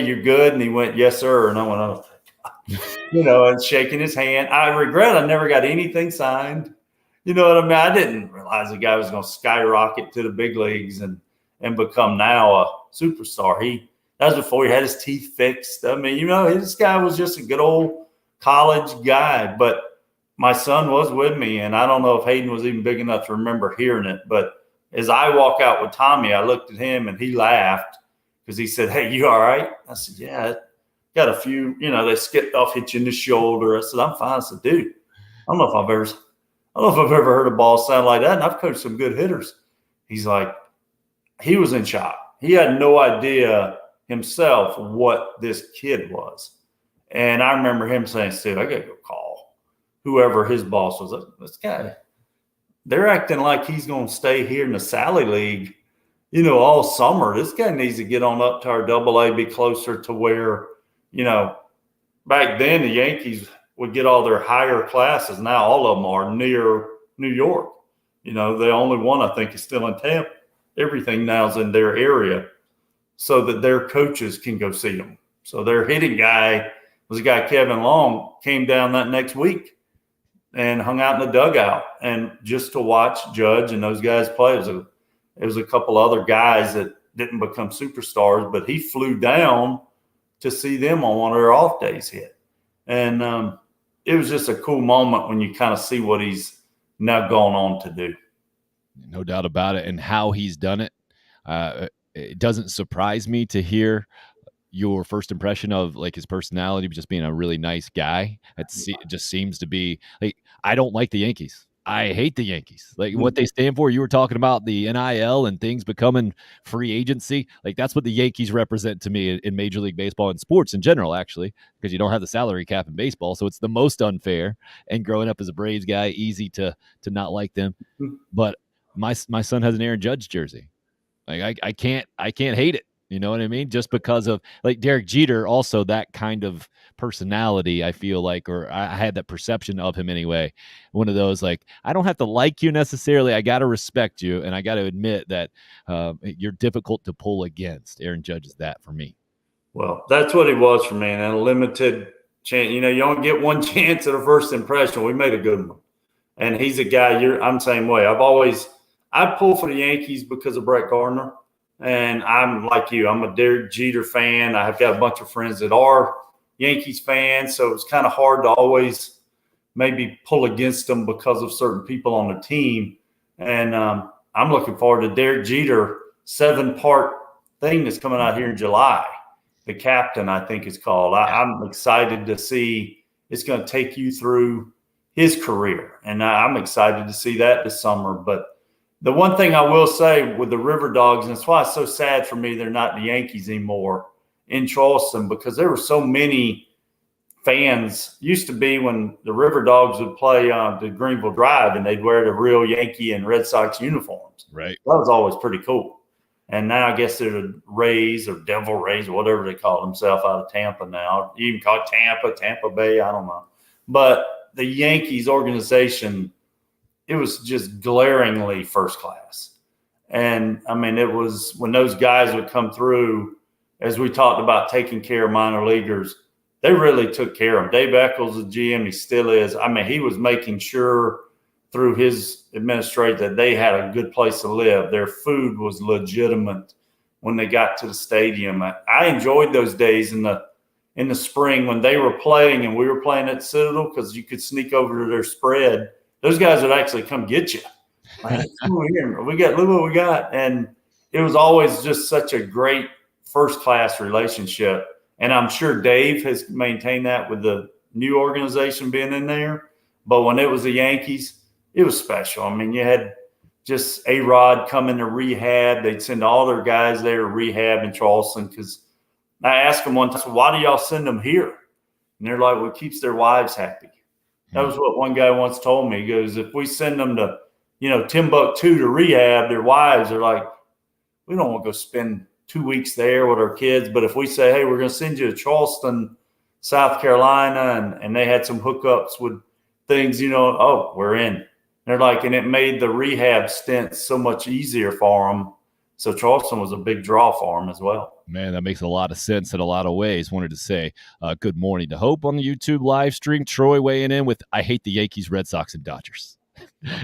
you're good? And he went, yes, sir. And I went, oh, and shaking his hand. I regret I never got anything signed. You know what I mean? I didn't realize the guy was going to skyrocket to the big leagues and become now a superstar. That was before he had his teeth fixed. I mean, this guy was just a good old college guy. But my son was with me, and I don't know if Hayden was even big enough to remember hearing it, but as I walk out with Tommy, I looked at him and he laughed because he said, hey, you all right? I said, yeah, got a few, they skipped off, hit you in the shoulder. I said, I'm fine. I said, dude, I don't know if I've ever heard a ball sound like that. And I've coached some good hitters. He's like, he was in shock. He had no idea himself what this kid was. And I remember him saying, Steve, I got to go call whoever his boss was. Like, this guy, they're acting like he's going to stay here in the Sally League, all summer. This guy needs to get on up to our AA, be closer to where, back then the Yankees would get all their higher classes. Now all of them are near New York. The only one I think is still in Tampa. Everything now is in their area so that their coaches can go see them. So their hitting guy was a guy, Kevin Long, came down that next week and hung out in the dugout and just to watch Judge and those guys play. It was a couple other guys that didn't become superstars, but he flew down to see them on one of their off days hit. And it was just a cool moment when you kind of see what he's now gone on to do. No doubt about it. And how he's done it. It doesn't surprise me to hear your first impression of like his personality, just being a really nice guy. It just seems to be like, I don't like the Yankees. I hate the Yankees. Like what they stand for. You were talking about the NIL and things becoming free agency. Like that's what the Yankees represent to me in Major League Baseball and sports in general, actually, because you don't have the salary cap in baseball. So it's the most unfair. And growing up as a Braves guy, easy to not like them. But my son has an Aaron Judge jersey. Like I can't hate it. You know what I mean? Just because of like Derek Jeter, also that kind of personality, I feel like, or I had that perception of him anyway. One of those, like, I don't have to like you necessarily. I got to respect you. And I got to admit that you're difficult to pull against. Aaron Judge is that for me. Well, that's what he was for me. And a limited chance. You only get one chance at a first impression. We made a good one. And he's a guy, I'm the same way. I pull for the Yankees because of Brett Gardner. And I'm like you. I'm a Derek Jeter fan. I've got a bunch of friends that are Yankees fans, so it's kind of hard to always maybe pull against them because of certain people on the team. And I'm looking forward to Derek Jeter 7-part thing that's coming out here in July. The Captain, I think it's called. I'm excited to see. It's going to take you through his career, and I'm excited to see that this summer. But the one thing I will say with the River Dogs, and it's why it's so sad for me they're not the Yankees anymore in Charleston, because there were so many fans. Used to be when the River Dogs would play the Greenville Drive and they'd wear the real Yankee and Red Sox uniforms. Right. That was always pretty cool. And now I guess they're the Rays or Devil Rays or whatever they call themselves out of Tampa now. You can call it Tampa Bay, I don't know. But the Yankees organization, it was just glaringly first class. And, I mean, it was when those guys would come through, as we talked about taking care of minor leaguers, they really took care of him. Dave Eccles, the GM, he still is. I mean, he was making sure through his administration that they had a good place to live. Their food was legitimate when they got to the stadium. I enjoyed those days in the spring when they were playing and we were playing at Citadel, because you could sneak over to their spread. Those guys would actually come get you. Like, come over here. Look what we got. And it was always just such a great first-class relationship. And I'm sure Dave has maintained that with the new organization being in there. But when it was the Yankees, it was special. I mean, you had just A-Rod coming to rehab. They'd send all their guys there to rehab in Charleston, because I asked them one time, so why do y'all send them here? And they're like, well, it keeps their wives happy. That was what one guy once told me. He goes, if we send them to, Timbuktu to rehab, their wives are like, we don't want to go spend 2 weeks there with our kids. But if we say, hey, we're going to send you to Charleston, South Carolina, and they had some hookups with things, we're in. They're like, and it made the rehab stint so much easier for them. So Charleston was a big draw for them as well. Man, that makes a lot of sense in a lot of ways. Wanted to say good morning to Hope on the YouTube live stream. Troy weighing in with, I hate the Yankees, Red Sox, and Dodgers.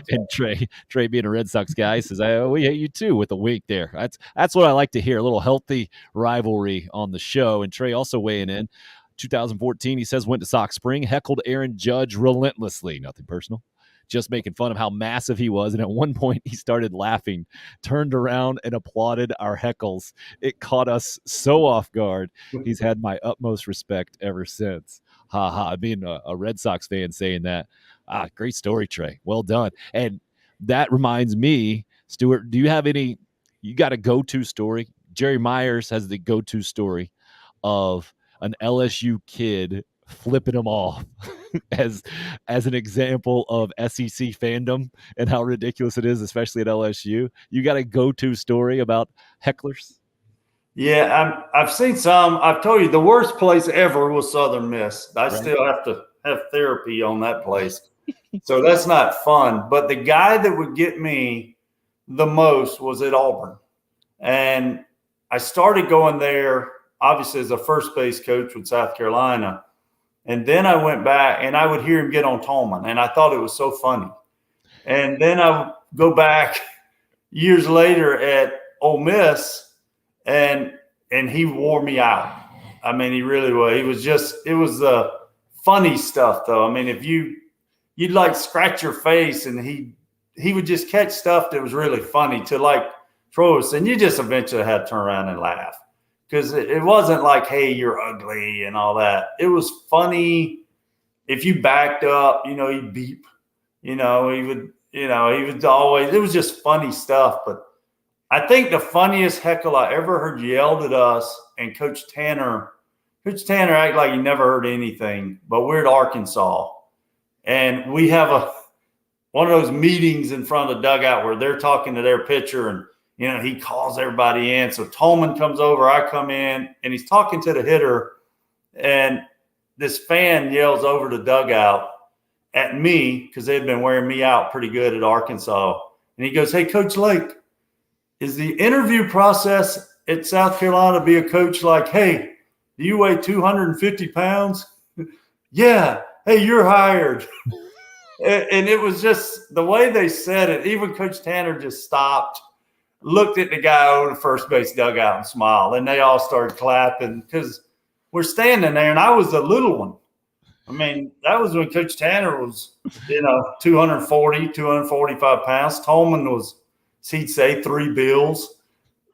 And Trey being a Red Sox guy says, we hate you too, with a wink there. That's what I like to hear, a little healthy rivalry on the show. And Trey also weighing in. 2014, he says, went to Sox Spring, heckled Aaron Judge relentlessly. Nothing personal. Just making fun of how massive he was. And at one point he started laughing, turned around and applauded our heckles. It caught us so off guard. He's had my utmost respect ever since. Ha ha. Being a Red Sox fan saying that. Great story, Trey. Well done. And that reminds me, Stuart, do you have you got a go-to story? Jerry Myers has the go-to story of an LSU kid flipping them off as an example of SEC fandom and how ridiculous it is, especially at LSU. You got a go-to story about hecklers? Yeah, I've seen some. I've told you the worst place ever was Southern Miss. I still have to have therapy on that place. So that's not fun. But the guy that would get me the most was at Auburn. And I started going there, obviously, as a first base coach with South Carolina. And then I went back and I would hear him get on Tolman. And I thought it was so funny. And then I would go back years later at Ole Miss, and he wore me out. I mean, he really was. It was the funny stuff, though. I mean, if you'd like scratch your face, and he would just catch stuff that was really funny to like throw us, and you just eventually had to turn around and laugh, because it wasn't like, hey, you're ugly and all that. It was funny. If you backed up, he'd beep. He would always. It was just funny stuff. But I think the funniest heckle I ever heard yelled at us, and Coach Tanner acted like he never heard anything. But we're at Arkansas. And we have one of those meetings in front of the dugout where they're talking to their pitcher, and, he calls everybody in. So Tolman comes over, I come in, and he's talking to the hitter, and this fan yells over the dugout at me, because they'd been wearing me out pretty good at Arkansas. And he goes, hey, Coach Lake, is the interview process at South Carolina be a coach like, hey, do you weigh 250 pounds? Yeah. Hey, you're hired. And it was just the way they said it. Even Coach Tanner just stopped, looked at the guy over the first base dugout and smiled. And they all started clapping, because we're standing there, and I was the little one. I mean, that was when Coach Tanner was, 240, 245 pounds. Tolman was, he'd say, 3 bills,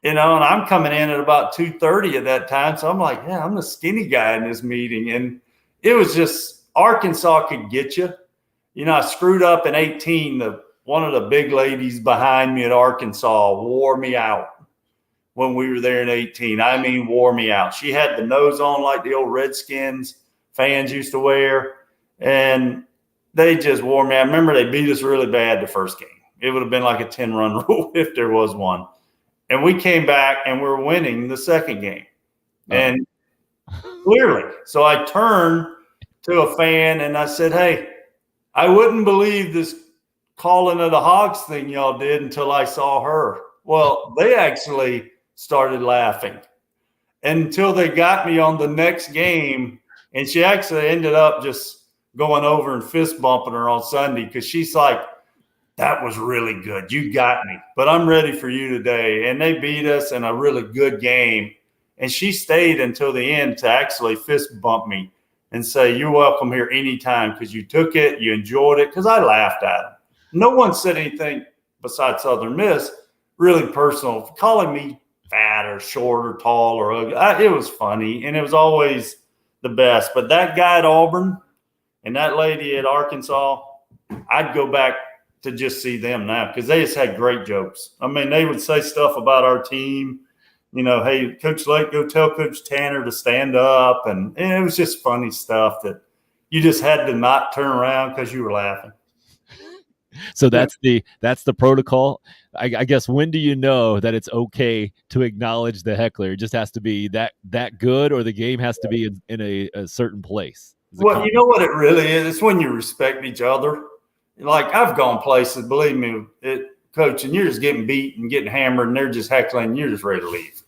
and I'm coming in at about 230 at that time. So I'm like, yeah, I'm the skinny guy in this meeting. And it was just, Arkansas could get you. I screwed up in 18. One of the big ladies behind me at Arkansas wore me out when we were there in 18. I mean, wore me out. She had the nose on like the old Redskins fans used to wear, and they just wore me out. I remember they beat us really bad the first game. It would have been like a 10-run rule if there was one. And we came back, and we're winning the second game. And clearly. So I turned to a fan, and I said, hey, I wouldn't believe this calling of the Hogs thing y'all did until I saw her. Well, they actually started laughing until they got me on the next game, And she actually ended up just going over and fist bumping her on Sunday because she's like, that was really good. You got me. But I'm ready for you today. And they beat us in a really good game. And she stayed until the end to actually fist bump me and say, you're welcome here anytime because you took it, you enjoyed it, because I laughed at them. No one said anything besides Southern Miss really personal, calling me fat or short or tall or ugly. It was funny, and it was always the best. But that guy at Auburn and that lady at Arkansas, I'd go back to just see them now because they just had great jokes. I mean, they would say stuff about our team. You know, hey, Coach Lake, go tell Coach Tanner to stand up. And it was just funny stuff that you just had to not turn around because you were laughing. So that's the protocol. I guess, when do you know that it's okay to acknowledge the heckler? It just has to be that good, or the game has to be in a certain place? Well, you know what it really is? It's when you respect each other. Like, I've gone places, believe me, Coach, and you're just getting beat and getting hammered, and they're just heckling, and you're just ready to leave.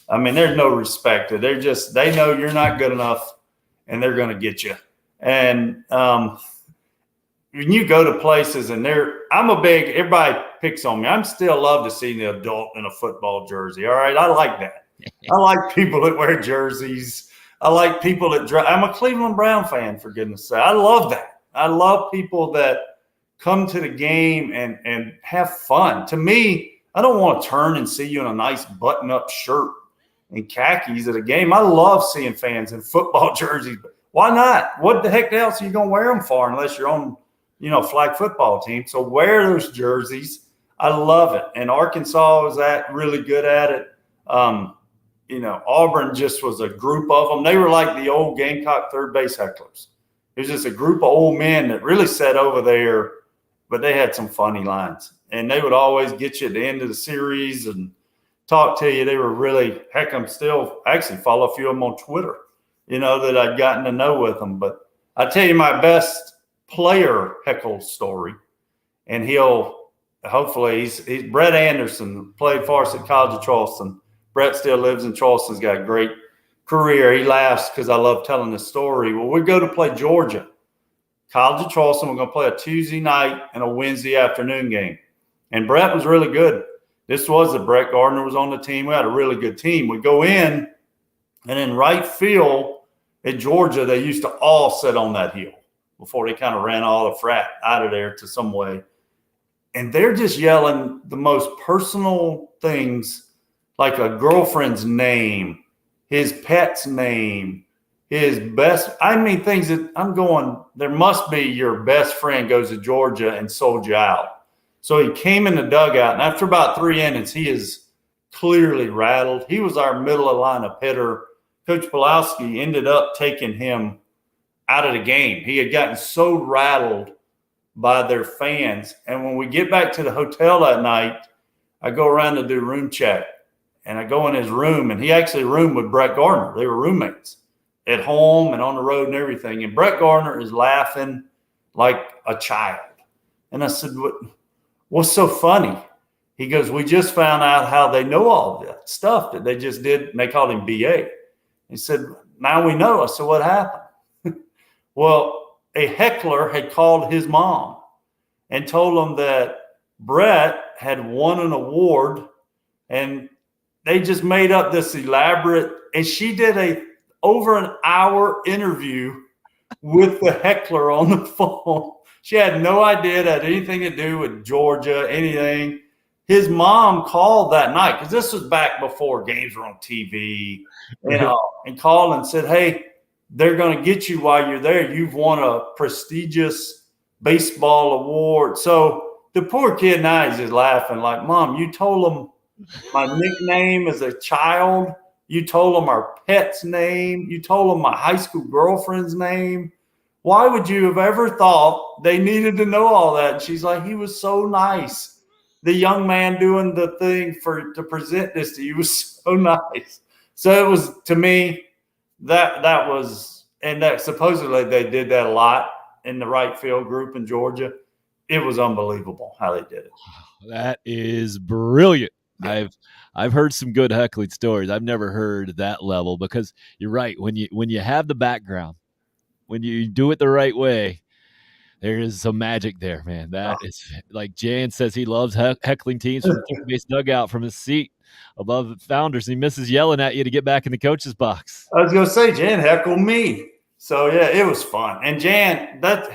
I mean, there's no respect. They know you're not good enough, and they're going to get you. And when you go to places and everybody picks on me. I'm still love to see the adult in a football jersey. All right. I like that. I like people that wear jerseys. I like people that I'm a Cleveland Brown fan, for goodness sake. I love that. I love people that come to the game and have fun. To me, I don't want to turn and see you in a nice button-up shirt and khakis at a game. I love seeing fans in football jerseys. Why not? What the heck else are you going to wear them for unless you're on, flag football team? So wear those jerseys. I love it. And Arkansas was really good at it. Auburn just was a group of them. They were like the old Gamecock third base hecklers. It was just a group of old men that really sat over there, but they had some funny lines. And they would always get you at the end of the series and talk to you. They were really, heck, I'm still actually follow a few of them on Twitter, that I'd gotten to know with them. But I tell you my best player heckle story, and he's Brett Anderson, played for us at College of Charleston. Brett still lives in Charleston. He's got a great career. He laughs because I love telling this story. Well, we go to play Georgia. College of Charleston, we're going to play a Tuesday night and a Wednesday afternoon game. And Brett was really good. Brett Gardner was on the team. We had a really good team. We go in, and in right field at Georgia, they used to all sit on that hill before they kind of ran all the frat out of there to some way. And they're just yelling the most personal things, like a girlfriend's name, his pet's name, his best. Things that I'm going, there must be your best friend goes to Georgia and sold you out. So he came in the dugout, and after about 3 innings, he is clearly rattled. He was our middle of lineup hitter. Coach Pulowski ended up taking him out of the game. He had gotten so rattled by their fans. And when we get back to the hotel that night, I go around to do room check. And I go in his room, and he actually roomed with Brett Gardner. They were roommates at home and on the road and everything. And Brett Gardner is laughing like a child. And I said, what's so funny? He goes, we just found out how they know all that stuff that they just did. And they called him BA. He said, now we know. I said, what happened? Well, a heckler had called his mom and told him that Brett had won an award, and they just made up this elaborate, and she did over an hour interview with the heckler on the phone. She had no idea it had anything to do with Georgia, anything. His mom called that night, because this was back before games were on TV, and called and said, hey, they're going to get you while you're there. You've won a prestigious baseball award. So the poor kid now is just laughing like, Mom, you told them my nickname as a child. You told them our pet's name. You told them my high school girlfriend's name. Why would you have ever thought they needed to know all that? And she's like, he was so nice. The young man doing the thing to present this to you was so nice. So it was, to me, that was, and that supposedly they did that a lot in the right field group in Georgia. It was unbelievable how they did it. That is brilliant. Yeah. I've heard some good heckling stories. I've never heard that level, because you're right. When you have the background when you do it the right way, there is some magic there, man. That is like Jan says he loves heckling teams from the third base dugout from his seat above the Founders. He misses yelling at you to get back in the coach's box. I was going to say, Jan heckled me. So, yeah, it was fun. And Jan, but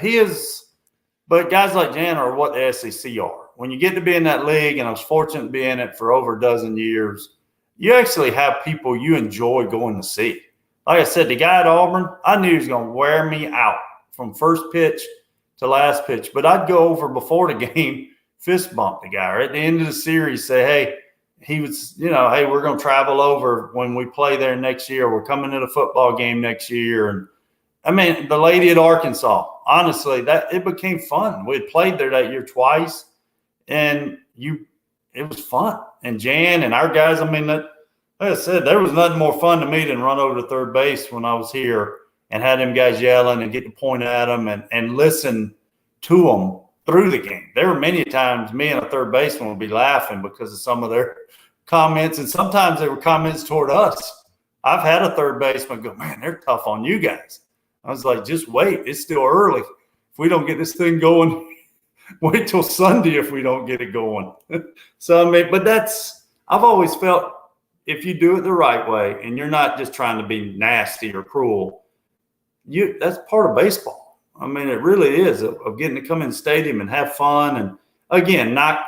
guys like Jan are what the SEC are. When you get to be in that league, and I was fortunate to be in it for over a dozen years, you actually have people you enjoy going to see. Like I said, the guy at Auburn, I knew he was going to wear me out from first pitch to last pitch. But I'd go over before the game, fist bump the guy. Or at the end of the series, say, hey, he was, hey, we're going to travel over when we play there next year. We're coming to the football game next year. And I mean, the lady at Arkansas, honestly, it became fun. We had played there that year twice, and it was fun. And Jan and our guys, I mean, like I said, there was nothing more fun to me than run over to third base when I was here and had them guys yelling and get to point at them and listen to them through the game. There were many times me and a third baseman would be laughing because of some of their comments, and sometimes they were comments toward us. I've had a third baseman go, man, they're tough on you guys. I was like, just wait. It's still early. If we don't get this thing going, wait till Sunday if we don't get it going. So, I mean, but I've always felt if you do it the right way and you're not just trying to be nasty or cruel, that's part of baseball. I mean, it really is of getting to come in the stadium and have fun. And, again, not,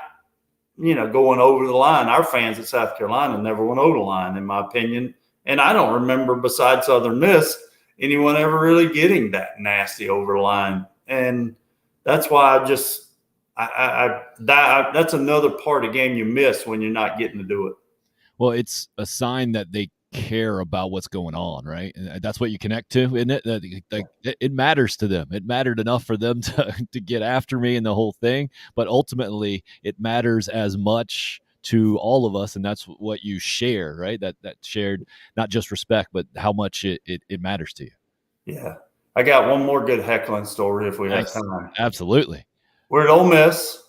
going over the line. Our fans at South Carolina never went over the line, in my opinion. And I don't remember, besides Southern Miss, anyone ever really getting that nasty over the line. And that's why that's another part of the game you miss when you're not getting to do it. Well, it's a sign that they care about what's going on, right? And that's what you connect to, isn't it? It matters to them. It mattered enough for them to get after me and the whole thing. But ultimately, it matters as much to all of us, and that's what you share, right? That shared, not just respect, but how much it matters to you. Yeah. I got one more good heckling story if we have time. Absolutely. We're at Ole Miss.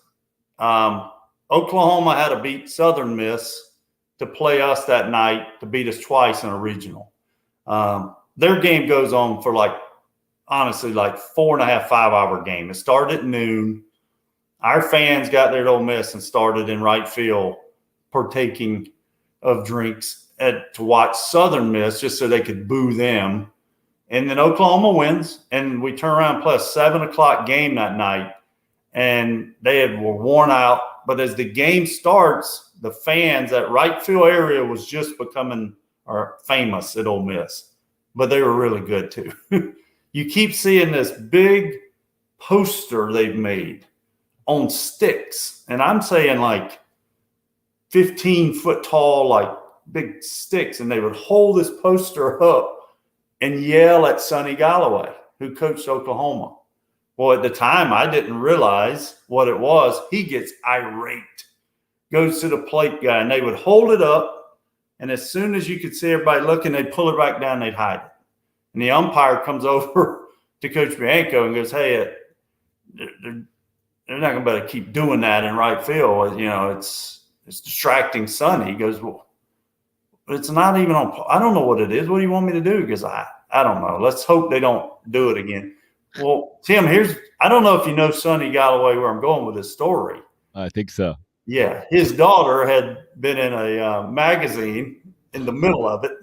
Oklahoma had to beat Southern Miss to play us that night, to beat us twice in a regional. Their game goes on for honestly, 4.5, 5-hour game. It started at noon. Our fans got there at Ole Miss and started in right field partaking of drinks to watch Southern Miss just so they could boo them. And then Oklahoma wins, and we turn around and play a 7 o'clock game that night. And were worn out. But as the game starts, the fans, that right field area was just becoming famous at Ole Miss. But they were really good too. You keep seeing this big poster they've made on sticks. And I'm saying 15-foot tall, big sticks. And they would hold this poster up and yell at Sonny Galloway, who coached Oklahoma. Well, at the time, I didn't realize what it was. He gets irate, goes to the plate guy, and they would hold it up. And as soon as you could see everybody looking, they'd pull it back down, they'd hide it. And the umpire comes over to Coach Bianco and goes, hey, they're not going to be able to keep doing that in right field. It's distracting Sonny. He goes, well, it's not even on. I don't know what it is. What do you want me to do? He goes, I don't know. Let's hope they don't do it again. Well, Tim, I don't know if you know Sonny Galloway, where I'm going with this story. I think so. Yeah. His daughter had been in a magazine in the middle of it,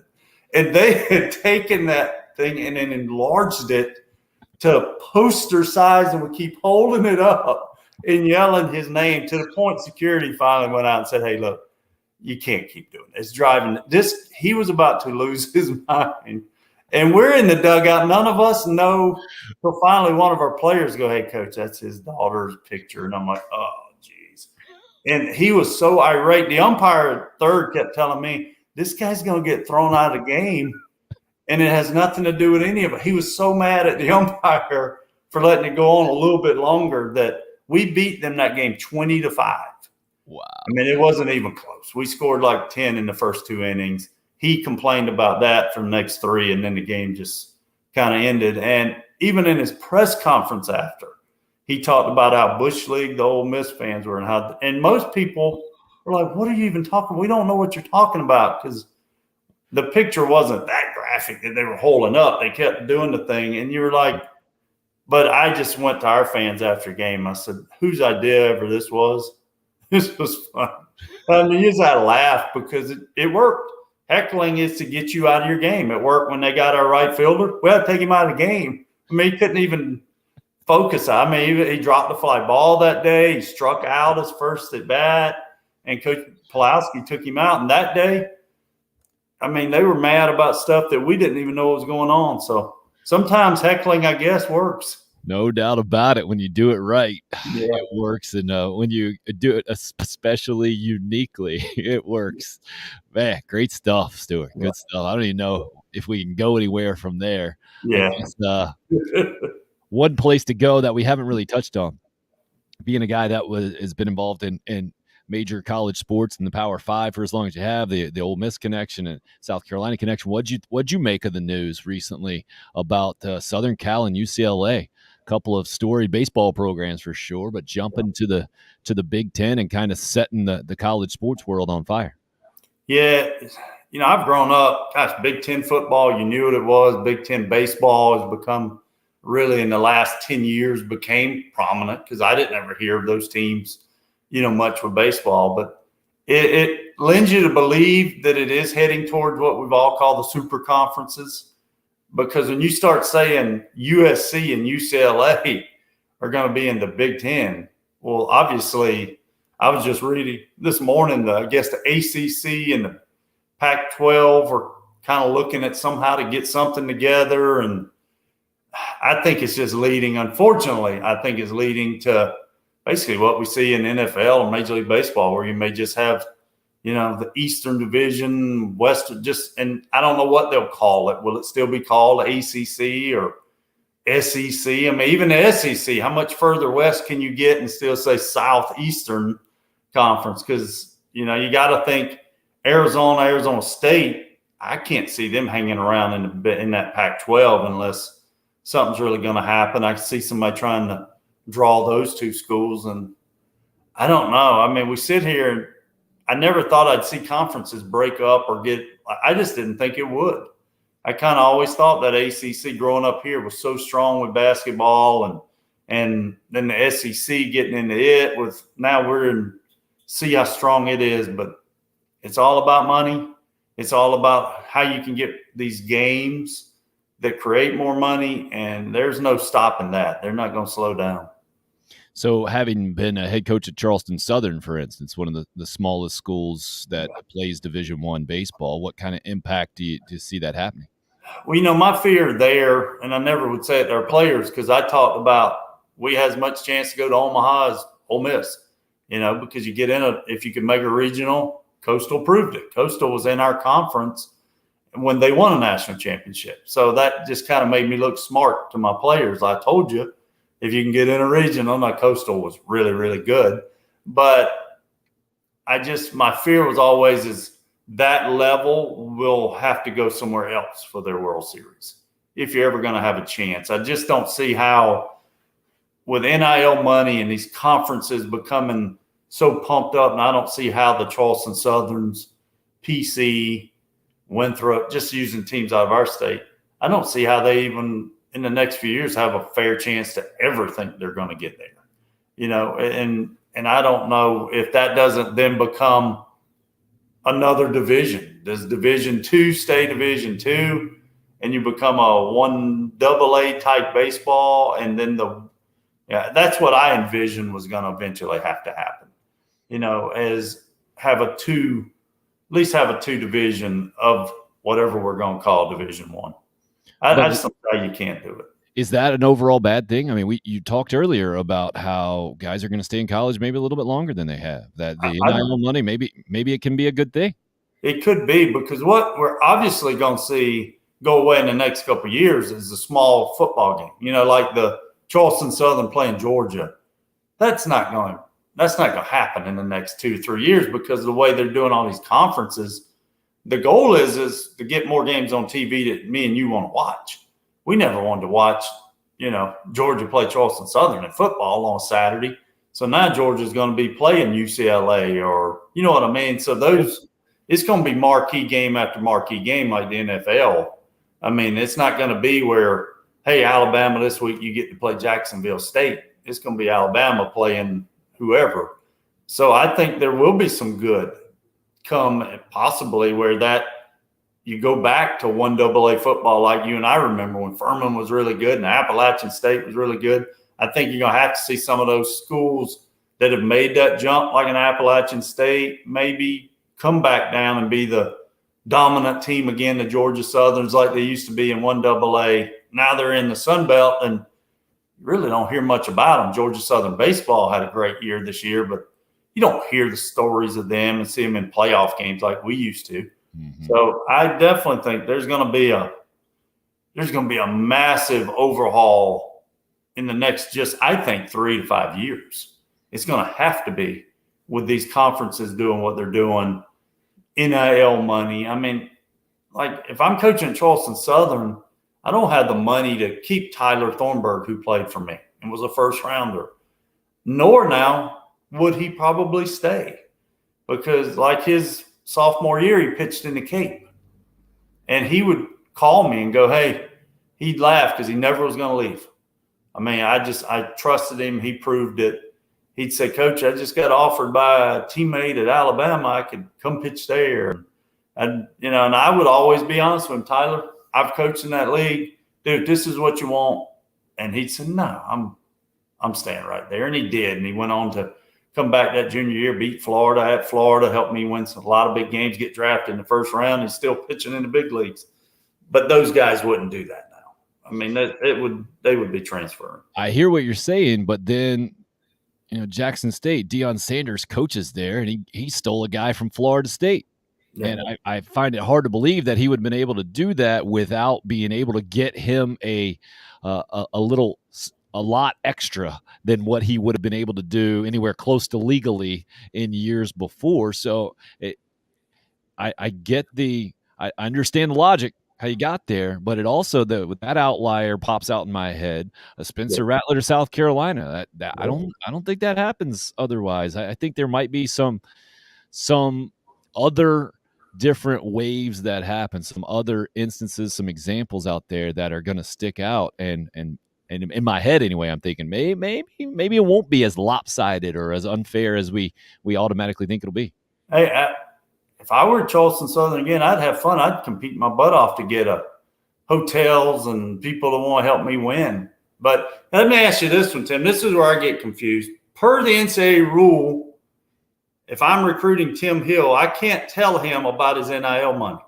and they had taken that thing and then enlarged it to poster size and would keep holding it up and yelling his name to the point security finally went out and said, hey, look, you can't keep doing it. It's driving this. He was about to lose his mind. And we're in the dugout. None of us know until finally one of our players go, hey, Coach, that's his daughter's picture. And I'm like, oh, geez. And he was so irate. The umpire at third kept telling me, this guy's going to get thrown out of the game, and it has nothing to do with any of it. He was so mad at the umpire for letting it go on a little bit longer that we beat them that game 20-5. Wow. I mean, it wasn't even close. We scored 10 in the first 2 innings. He complained about that for the next 3, and then the game just kind of ended. And even in his press conference after, he talked about how Bush League the Ole Miss fans were and most people were like, what are you even talking about? We don't know what you're talking about because the picture wasn't that graphic that they were holding up. They kept doing the thing, and you were like, but I just went to our fans after the game. I said, whose idea ever this was? This was fun. I mean, you just had to laugh because it worked. Heckling is to get you out of your game. It worked when they got our right fielder. We had to take him out of the game. I mean, he couldn't even focus. I mean, he dropped the fly ball that day. He struck out his first at bat, and Coach Pulowski took him out. And that day, I mean, they were mad about stuff that we didn't even know what was going on. So sometimes heckling, I guess, works. No doubt about it. When you do it right, Yeah. it works. And when you do it especially uniquely, it works. Man, great stuff, Stuart. Good stuff. I don't even know if we can go anywhere from there. Yeah. One place to go that we haven't really touched on, being a guy that has been involved in major college sports in the Power Five for as long as you have, the Ole Miss connection and South Carolina connection. What'd you make of the news recently about Southern Cal and UCLA? Couple of storied baseball programs for sure, but jumping to the Big Ten and kind of setting the college sports world on fire. Yeah, I've grown up, Big Ten football, you knew what it was. Big Ten baseball has become really in the last 10 years became prominent because I didn't ever hear of those teams, much with baseball. But it lends you to believe that it is heading towards what we've all called the super conferences. Because when you start saying USC and UCLA are going to be in the Big Ten, well, obviously, I was just reading this morning, I guess the ACC and the Pac-12 are kind of looking at somehow to get something together. And I think it's just leading, unfortunately, it's leading to basically what we see in NFL or Major League Baseball, where you may just have the Eastern Division, Western, and I don't know what they'll call it. Will it still be called ACC or SEC? I mean, even the SEC, how much further west can you get and still say Southeastern Conference? Because, you got to think Arizona State, I can't see them hanging around in that Pac-12 unless something's really going to happen. I can see somebody trying to draw those two schools, and I don't know. I mean, we sit here and I never thought I'd see conferences break up or I just didn't think it would. I kind of always thought that ACC growing up here was so strong with basketball and then the SEC getting into it now see how strong it is, but it's all about money. It's all about how you can get these games that create more money, and there's no stopping that. They're not going to slow down. So having been a head coach at Charleston Southern, for instance, one of the smallest schools that plays Division I baseball, what kind of impact do you see that happening? Well, my fear there, and I never would say it to our players, because I talked about we had as much chance to go to Omaha as Ole Miss, because you get if you could make a regional, Coastal proved it. Coastal was in our conference when they won a national championship. So that just kind of made me look smart to my players. I told you, if you can get in a regional, my Coastal was really, really good. But my fear was always is that level will have to go somewhere else for their World Series if you're ever going to have a chance. I just don't see how, with NIL money and these conferences becoming so pumped up, and I don't see how the Charleston Southerns, PC, Winthrop, just using teams out of our state, I don't see how they even in the next few years have a fair chance to ever think they're going to get there, and I don't know if that doesn't then become another division. Does Division II stay Division II and you become a 1 AA type baseball? And then that's what I envisioned was going to eventually have to happen, as have at least have a 2 division of whatever we're going to call Division I. I just don't know you can't do it. Is that an overall bad thing? I mean, you talked earlier about how guys are going to stay in college maybe a little bit longer than they have. That the NIL money, maybe it can be a good thing. It could be, because what we're obviously going to see go away in the next couple of years is a small football game. Like the Charleston Southern playing Georgia. That's not going to happen in the next 2 to 3 years because of the way they're doing all these conferences. The goal is to get more games on TV that me and you want to watch. We never wanted to watch, Georgia play Charleston Southern in football on Saturday. So now Georgia's going to be playing UCLA or, you know what I mean? So those it's going to be marquee game after marquee game like the NFL. I mean, it's not going to be where, hey, Alabama this week you get to play Jacksonville State. It's going to be Alabama playing whoever. So I think there will be some good come possibly where that you go back to 1AA football like you and I remember when Furman was really good and Appalachian State was really good. I think you're going to have to see some of those schools that have made that jump like an Appalachian State maybe come back down and be the dominant team again, the Georgia Southerns like they used to be in 1AA. Now they're in the Sun Belt and you really don't hear much about them. Georgia Southern baseball had a great year this year, but you don't hear the stories of them and see them in playoff games like we used to. Mm-hmm. So I definitely think there's going to be a massive overhaul in the next I think 3 to 5 years. It's going to have to be with these conferences doing what they're doing, NIL money. I mean, like if I'm coaching at Charleston Southern, I don't have the money to keep Tyler Thornburg, who played for me and was a first rounder, nor now would he probably stay because like his sophomore year, he pitched in the Cape and he would call me and go, hey, he'd laugh because he never was going to leave. I mean, I trusted him. He proved it. He'd say, Coach, I just got offered by a teammate at Alabama. I could come pitch there. And I would always be honest with him, Tyler, I've coached in that league. Dude, this is what you want. And he'd say, no, I'm staying right there. And he did. And he went on to come back that junior year, beat Florida at Florida, helped me win a lot of big games, get drafted in the first round. He's still pitching in the big leagues. But those guys wouldn't do that now. I mean, they would be transferring. I hear what you're saying, but then, Jackson State, Deion Sanders coaches there, and he stole a guy from Florida State. Yeah. And I find it hard to believe that he would have been able to do that without being able to get him a lot extra than what he would have been able to do anywhere close to legally in years before. So I understand the logic, how you got there, but it also that outlier pops out in my head. Spencer Rattler to South Carolina. I don't think that happens otherwise. I think there might be some other different waves that happen, some other instances, some examples out there that are going to stick out. And in my head anyway, I'm thinking maybe it won't be as lopsided or as unfair as we automatically think it'll be. Hey, if I were at Charleston Southern again, I'd have fun. I'd compete my butt off to get hotels and people that want to help me win. But let me ask you this one, Tim. This is where I get confused. Per the NCAA rule, if I'm recruiting Tim Hill, I can't tell him about his NIL money.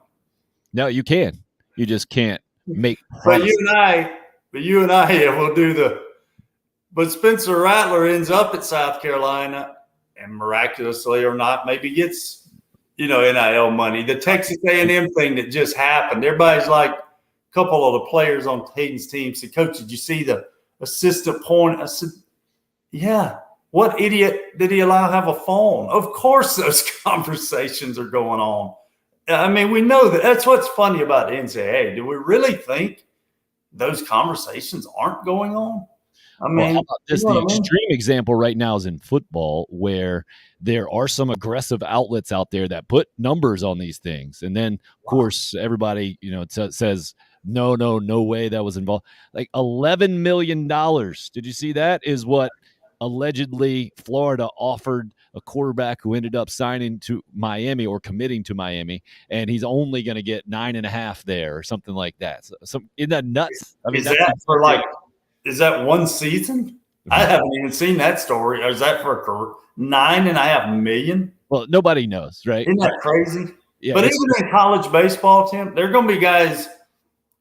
No, you can. You just can't make promises. But you and I will do but Spencer Rattler ends up at South Carolina and miraculously or not, maybe gets, NIL money. The Texas A&M thing that just happened. Everybody's like, a couple of the players on Hayden's team said, Coach, did you see the assistant point? I said, yeah. What idiot did he allow to have a phone? Of course those conversations are going on. I mean, we know that. That's what's funny about the NCAA. Do we really think those conversations aren't going on? I mean, the extreme example right now is in football, where there are some aggressive outlets out there that put numbers on these things. And then, of course, everybody, says, no way that was involved. Like $11 million. Did you see that? Is what allegedly Florida offered a quarterback who ended up signing to Miami or committing to Miami, and he's only going to get 9.5 there or something like that. So isn't that nuts? I mean, is that one season? I haven't even seen that story. Or is that for a career? $9.5 million? Well, nobody knows, right? Isn't that crazy? Yeah, but even in college baseball, Tim, there are going to be guys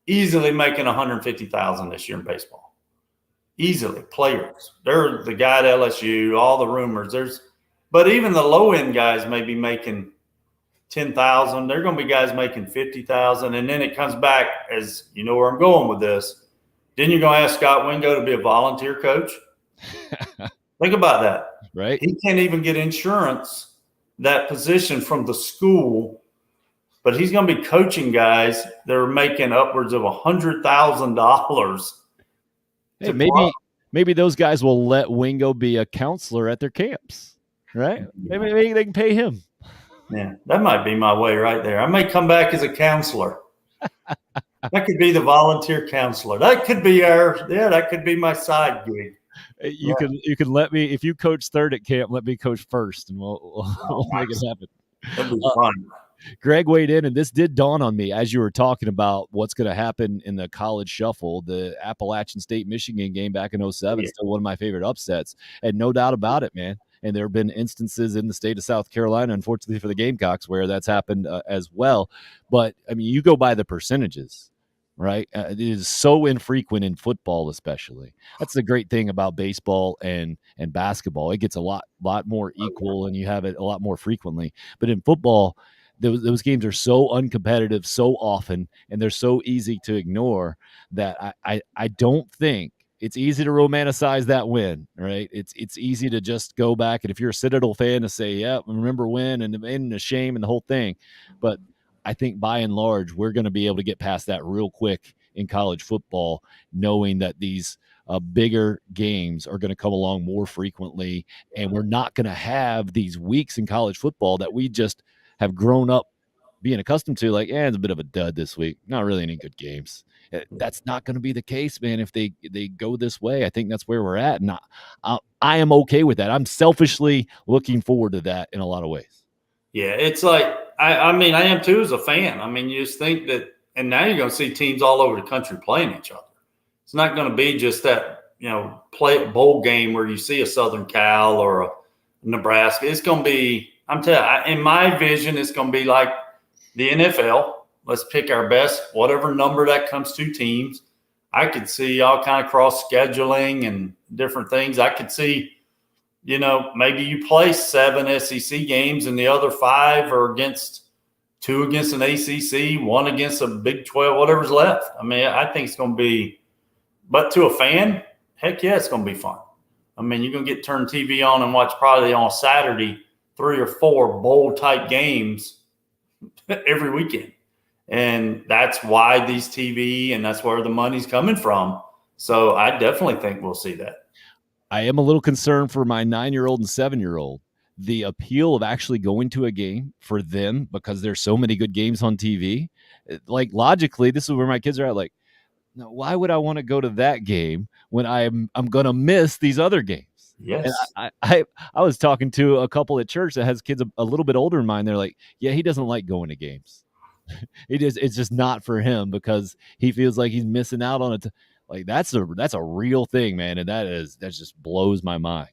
easily making $150,000 this year in baseball. Easily, players. They're the guy at LSU, all the rumors. But even the low-end guys may be making $10,000. There are going to be guys making $50,000. And then it comes back, as you know where I'm going with this. Then you're going to ask Scott Wingo to be a volunteer coach? Think about that. Right. He can't even get insurance, that position from the school, but he's going to be coaching guys that are making upwards of $100,000. Hey, maybe those guys will let Wingo be a counselor at their camps, right? Maybe they can pay him. Yeah, that might be my way right there. I may come back as a counselor. That could be the volunteer counselor. That could be that could be my side gig. You can let me, if you coach third at camp, let me coach first, and we'll make it happen. That'd be fun. Greg weighed in, and this did dawn on me as you were talking about what's going to happen in the college shuffle. The Appalachian State-Michigan game back in 2007, still one of my favorite upsets, and no doubt about it, man. And there have been instances in the state of South Carolina, unfortunately for the Gamecocks, where that's happened as well. But, I mean, you go by the percentages, right? It is so infrequent in football, especially. That's the great thing about baseball and basketball. It gets a lot more equal, and you have it a lot more frequently. But in football, those games are so uncompetitive so often, and they're so easy to ignore that I don't think it's easy to romanticize that win, right? It's easy to just go back, and if you're a Citadel fan, to say, yeah, remember when, and the shame and the whole thing. But I think by and large, we're going to be able to get past that real quick in college football, knowing that these bigger games are going to come along more frequently, and we're not going to have these weeks in college football that we just have grown up being accustomed to. Like, it's a bit of a dud this week. Not really any good games. That's not going to be the case, man. If they go this way, I think that's where we're at. And I am okay with that. I'm selfishly looking forward to that in a lot of ways. Yeah, it's like, I mean, I am too as a fan. I mean, you just think that, and now you're going to see teams all over the country playing each other. It's not going to be just that, play bowl game where you see a Southern Cal or a Nebraska. It's going to be, I'm telling you, in my vision, it's going to be like the NFL. Let's pick our best, whatever number that comes to teams. I could see all kind of cross scheduling and different things. I could see, maybe you play 7 SEC games and the other 5 are two against an ACC, 1 against a Big 12, whatever's left. I mean, I think it's going to be, but to a fan, heck yeah, it's going to be fun. I mean, you're going to turn TV on and watch probably on Saturday 3 or 4 bowl-type games every weekend. And that's why these TV, and that's where the money's coming from. So I definitely think we'll see that. I am a little concerned for my 9-year-old and 7-year-old. The appeal of actually going to a game for them, because there's so many good games on TV. Like, logically, this is where my kids are at. Like, no, why would I want to go to that game when I'm going to miss these other games? Yes. And I was talking to a couple at church that has kids a little bit older than mine. They're like, yeah, he doesn't like going to games. It's just not for him because he feels like he's missing out on it. Like, that's a real thing, man. And that just blows my mind.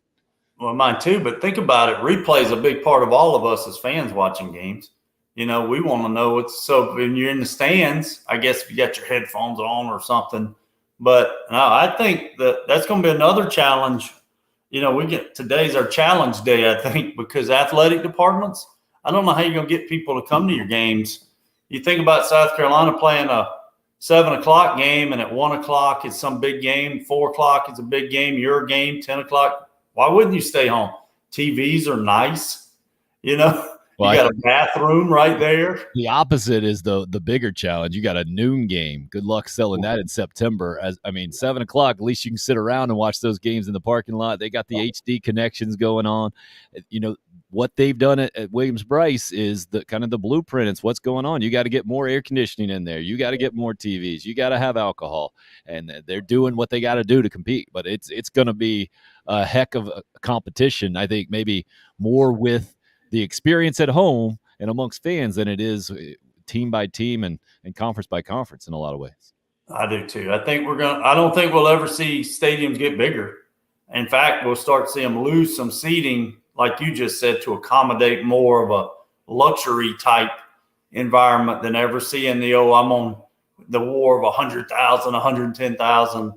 Well, mine too, but think about it. Replay is a big part of all of us as fans watching games. We want to know so when you're in the stands, I guess if you got your headphones on or something. But no, I think that's going to be another challenge. Today's our challenge day, I think, because athletic departments, I don't know how you're going to get people to come to your games. You think about South Carolina playing a 7:00 game, and at 1:00 it's some big game. 4:00 it's a big game. Your game, 10:00. Why wouldn't you stay home? TVs are nice, Well, you got a bathroom right there. The opposite is the bigger challenge. You got a noon game. Good luck selling that in September. 7:00, at least you can sit around and watch those games in the parking lot. They got the HD connections going on. What they've done at Williams-Brice is the kind of the blueprint. It's what's going on. You got to get more air conditioning in there. You got to get more TVs. You got to have alcohol. And they're doing what they got to do to compete. But it's going to be a heck of a competition, I think, maybe more with the experience at home and amongst fans than it is team by team and conference by conference in a lot of ways. I do too. I don't think we'll ever see stadiums get bigger. In fact, we'll start seeing them lose some seating, like you just said, to accommodate more of a luxury type environment than ever seeing I'm on the war of 100,000, 110,000.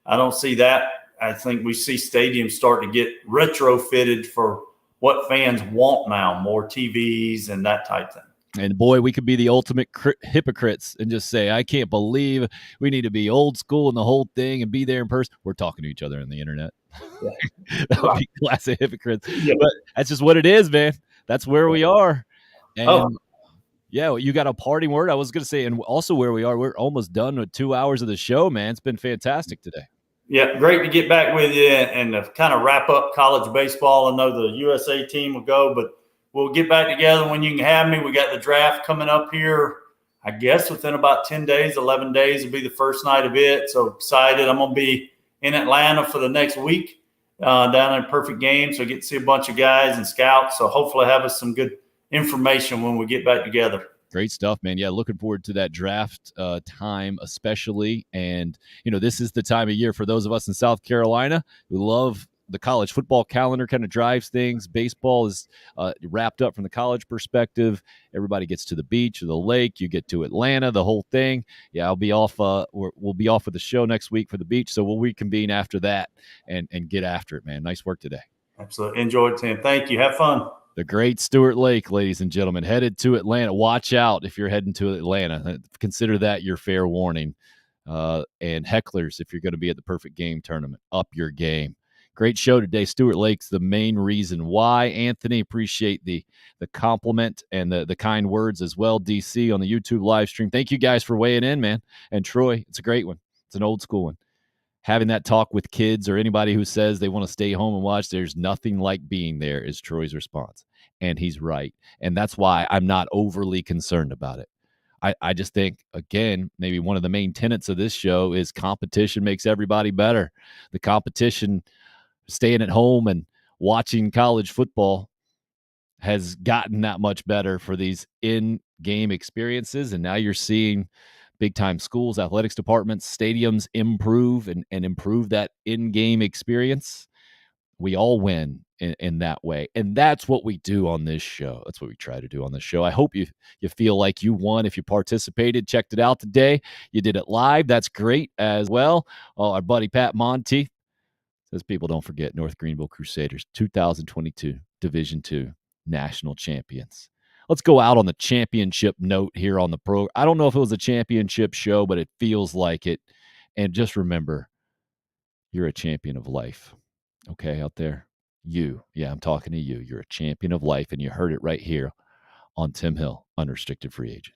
I don't see that. I think we see stadiums start to get retrofitted for what fans want now, more TVs and that type thing. And boy, we could be the ultimate hypocrites and just say, I can't believe we need to be old school and the whole thing and be there in person. We're talking to each other on the internet. Yeah. That would be classic hypocrites. Yeah. But that's just what it is, man. That's where we are. And yeah, you got a parting word. I was going to say, and also where we are, we're almost done with 2 hours of the show, man. It's been fantastic today. Yeah, great to get back with you and to kind of wrap up college baseball. I know the USA team will go, but we'll get back together when you can have me. We got the draft coming up here, I guess within about 10 days, 11 days will be the first night of it. So excited. I'm going to be in Atlanta for the next week down in Perfect Game. So I get to see a bunch of guys and scouts. So hopefully have us some good information when we get back together. Great stuff, man. Yeah, looking forward to that draft time especially. And, this is the time of year for those of us in South Carolina who love the college football calendar, kind of drives things. Baseball is wrapped up from the college perspective. Everybody gets to the beach or the lake. You get to Atlanta, the whole thing. Yeah, I'll be off. We'll be off with the show next week for the beach. So we'll reconvene after that and get after it, man. Nice work today. Absolutely. Enjoy it, Tim. Thank you. Have fun. The great Stuart Lake, ladies and gentlemen, headed to Atlanta. Watch out if you're heading to Atlanta. Consider that your fair warning. And hecklers, if you're going to be at the Perfect Game tournament, up your game. Great show today. Stuart Lake's the main reason why. Anthony, appreciate the compliment and the kind words as well. DC on the YouTube live stream. Thank you guys for weighing in, man. And Troy, it's a great one. It's an old school one. Having that talk with kids or anybody who says they want to stay home and watch, there's nothing like being there, is Troy's response. And he's right. And that's why I'm not overly concerned about it. I just think, again, maybe one of the main tenets of this show is competition makes everybody better. The competition, staying at home and watching college football, has gotten that much better for these in-game experiences. And now you're seeing big-time schools, athletics departments, stadiums improve and improve that in-game experience. We all win in that way. And that's what we do on this show. That's what we try to do on this show. I hope you feel like you won if you participated, checked it out today. You did it live. That's great as well. Our buddy Pat Monty says people don't forget North Greenville Crusaders, 2022 Division II national champions. Let's go out on the championship note here on the program. I don't know if it was a championship show, but it feels like it. And just remember, you're a champion of life. Okay, out there? I'm talking to you. You're a champion of life, and you heard it right here on Tim Hill, Unrestricted Free Agent.